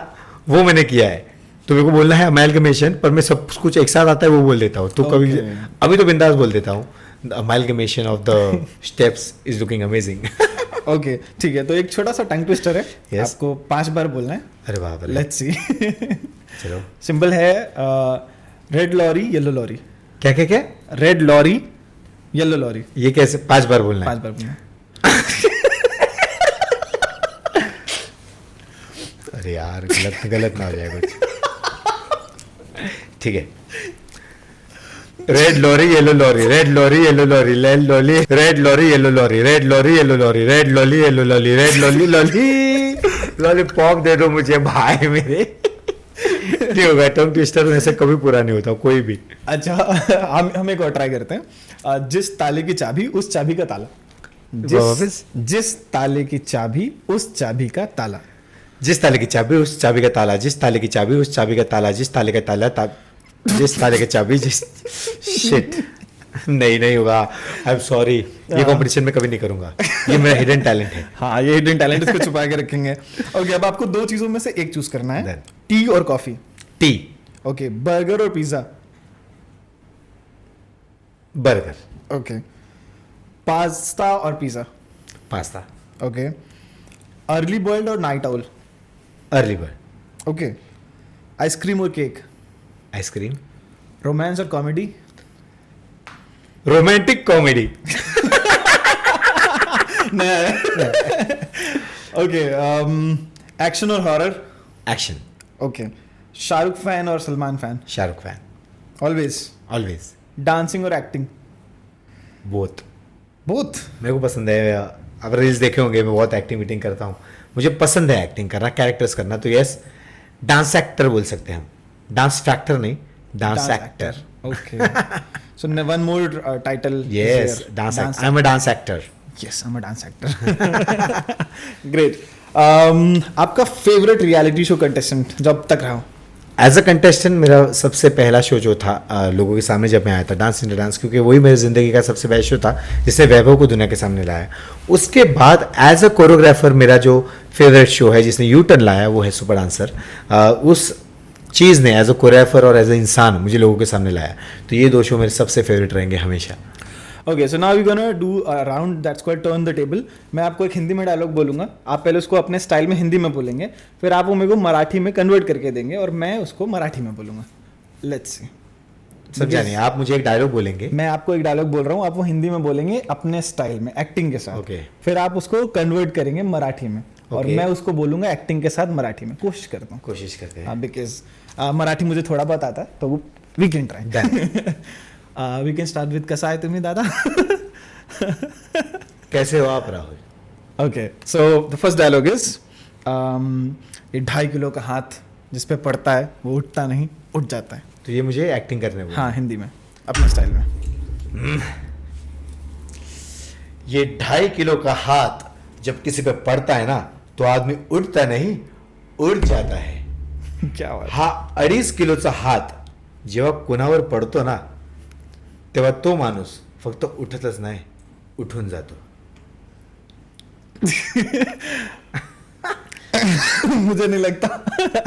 वो मैंने किया है। तो मेरे को बोलना है अमैलगमेशन, पर मैं सब कुछ एक साथ आता है वो बोल देता हूँ। तो कभी अभी तो बिंदास बोल देता हूँ, the amalgamation of the steps is looking amazing. Okay ठीक है, तो एक छोटा सा टंग ट्विस्टर है। Yes. आपको 5 बार बोलना है। अरे बाप रे, लेट्स सी। चलो। सिंपल है, रेड लॉरी येलो लॉरी। क्या क्या क्या? Red lorry yellow lorry. ये कैसे 5 बार बोलना 5 है? बार बोलना है। अरे यार, गलत गलत ना हो जाए कुछ। ठीक है। Red lorry yellow lorry, red lorry yellow lorry, red lorry, red lorry yellow lorry, red lorry yellow lorry, red lorry yellow lorry, red lolly lolly lollipop दे दो मुझे भाई मेरे। नहीं होगा, टंग ट्विस्टर में से कभी पूरा नहीं होता कोई भी। अच्छा, हम एक और ट्राई करते हैं। जिस ताले की चाबी उस चाबी का ताला। वापस? जिस ताले की चाबी उस चाबी का ताला। जिस ताले की चाबी उस चाबी का ताला, जिस ताले की चाबी उस चाबी का ताला, जिस ताले का ताला जिस ताले की चाबी जिस शिट नहीं होगा। आई एम सॉरी, ये कंपटीशन में कभी नहीं करूंगा, ये मेरा हिडन टैलेंट है। हाँ, ये हिडन टैलेंट, इसको छुपा के रखेंगे। ओके, अब आपको 2 चीजों में से एक चूज करना है, Then. टी और कॉफी। टी। ओके, बर्गर और पिज्जा। बर्गर। ओके, पास्ता और pizza. Pasta. Okay, early bird और night owl. Early bird. Okay, ice cream और केक। आइसक्रीम। रोमांस और comedy. Romantic comedy. Okay, action और horror. Action. Okay, Shahrukh fan और Salman fan. Shahrukh fan. Always. Always. Dancing और acting. Both. Both. मेरे को पसंद है। अब रील्स देखे होंगे, मैं बहुत एक्टिंग वीटिंग करता हूँ, मुझे पसंद है एक्टिंग करना, कैरेक्टर्स करना। तो यस, डांस एक्टर बोल सकते हैं हम, डांस फैक्टर नहीं, dance actor. Okay, so one more title. Yes, dance actor. I am a dance actor. Yes, I am a dance actor. Great. आपका फेवरेट रियलिटी शो कंटेस्टेंट जो अब तक रहा हो? एज अ कंटेस्टेंट मेरा सबसे पहला शो जो था लोगों के सामने जब मैं आया था, डांस इंडिया डांस, क्योंकि वही मेरी ज़िंदगी का सबसे बेस्ट शो था जिसने वैभव को दुनिया के सामने लाया। उसके बाद एज अ कोरियोग्राफर मेरा जो फेवरेट शो है जिसने यू टर्न लाया वो है सुपर डांसर। उस चीज़ ने एज अ कोरियोग्राफर और एज अ इंसान मुझे लोगों के सामने लाया। तो ये 2 शो मेरे सबसे फेवरेट रहेंगे हमेशा। Okay, so now we gonna do a round that's called turn the table. मैं आपको एक हिंदी में डायलॉग बोलूंगा, आप पहले उसको अपने स्टाइल में हिंदी में बोलेंगे, फिर आप वो मेरे को मराठी में कन्वर्ट करके देंगे और मैं उसको मराठी में बोलूंगा। Let's see. समझा नहीं, आप मुझे एक डायलॉग बोलेंगे, मैं आपको एक डायलॉग बोल रहा हूँ, आप वो हिंदी में बोलेंगे अपने स्टाइल में एक्टिंग के साथ। Okay. फिर आप उसको कन्वर्ट करेंगे मराठी में और Okay. मैं उसको बोलूंगा एक्टिंग के साथ मराठी में। कोशिश करता हूँ, कोशिश करते हैं। बिकॉज मराठी मुझे थोड़ा बहुत आता है, तो we can try. We can start with कसा है तुम्ही दादा? कैसे हो आप Rahul? Okay, so the first dialogue is, ये 2.5 किलो का हाथ जिस पे पड़ता है वो उठता नहीं, उठ जाता है। तो ये मुझे एक्टिंग करने बोला। हाँ, हिंदी में अपने स्टाइल में। ये 2.5 किलो का हाथ जब किसी पे पड़ता है ना तो आदमी उठता नहीं, उड़ जाता है। क्या बात। हा 2.5 किलोचा हात जेव्हा कोणावर पडतो ना तेव्हा तो माणूस फक्त उठतच नाही, उठून जातो। मुझे नहीं लगता।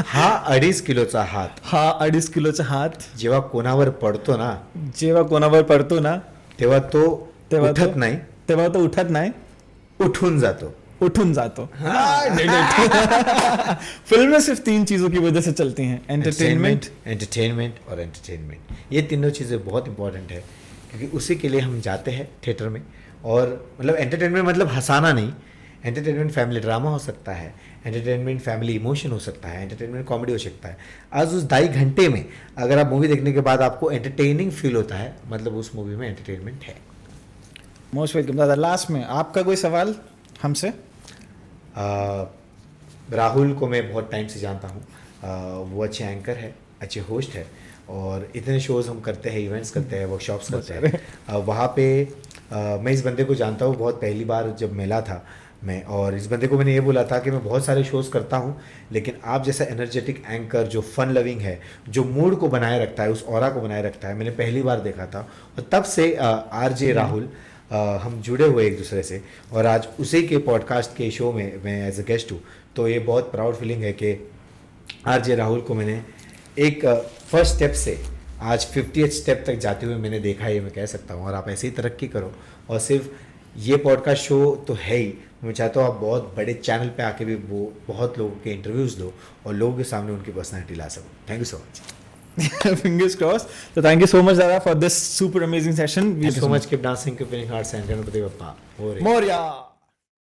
हा 2.5 किलोचा हात हा 2.5 किलोचा हात जेव्हा कोणावर पडतो ना जेव्हा कोणावर पडतो ना तेव्हा तो तेव्हा उठत नाही, तेव्हा तो उठत नाही, उठून जातो। उठून जातो। फिल्म में सिर्फ 3 चीजों की वजह से चलती हैं, एंटरटेनमेंट, एंटरटेनमेंट और एंटरटेनमेंट। ये तीनों चीज़ें बहुत इंपॉर्टेंट है क्योंकि उसी के लिए हम जाते हैं थिएटर में। और मतलब एंटरटेनमेंट मतलब हंसाना नहीं, एंटरटेनमेंट फैमिली ड्रामा हो सकता है, एंटरटेनमेंट फैमिली इमोशन हो सकता है, एंटरटेनमेंट कॉमेडी हो सकता है। आज उस 2.5 घंटे में अगर आप मूवी देखने के बाद आपको एंटरटेनिंग फील होता है मतलब उस मूवी में एंटरटेनमेंट है। मोस्ट वेलकम दादा। लास्ट में आपका कोई सवाल हमसे? राहुल को मैं बहुत टाइम से जानता हूँ, वो अच्छे एंकर है, अच्छे होस्ट है और इतने शोज़ हम करते हैं, इवेंट्स करते हैं, वर्कशॉप्स करते हैं। वहाँ पे मैं इस बंदे को जानता हूँ, बहुत पहली बार जब मिला था मैं, और इस बंदे को मैंने ये बोला था कि मैं बहुत सारे शोज़ करता हूँ लेकिन आप जैसा एनर्जेटिक एंकर जो फन लविंग है, जो मूड को बनाए रखता है, उस ऑरा को बनाए रखता है, मैंने पहली बार देखा था। और तब से आरजे राहुल हम जुड़े हुए एक दूसरे से और आज उसी के पॉडकास्ट के शो में मैं एज अ गेस्ट हूँ। तो ये बहुत प्राउड फीलिंग है कि आरजे राहुल को मैंने एक फर्स्ट स्टेप से आज 50th स्टेप तक जाते हुए मैंने देखा है, ये मैं कह सकता हूँ। और आप ऐसे ही तरक्की करो और सिर्फ ये पॉडकास्ट शो तो है ही, मैं चाहता हूँ आप बहुत बड़े चैनल पे आके भी वो बहुत लोगों के इंटरव्यूज़ दो और लोगों के सामने उनकी पर्सनैलिटी ला सको. Thank you so much. Fingers crossed. So thank you so much, Dada, for this super amazing session. Thank you so much. Keep dancing, keep winning hearts, and Ganapati Bappa. Moria.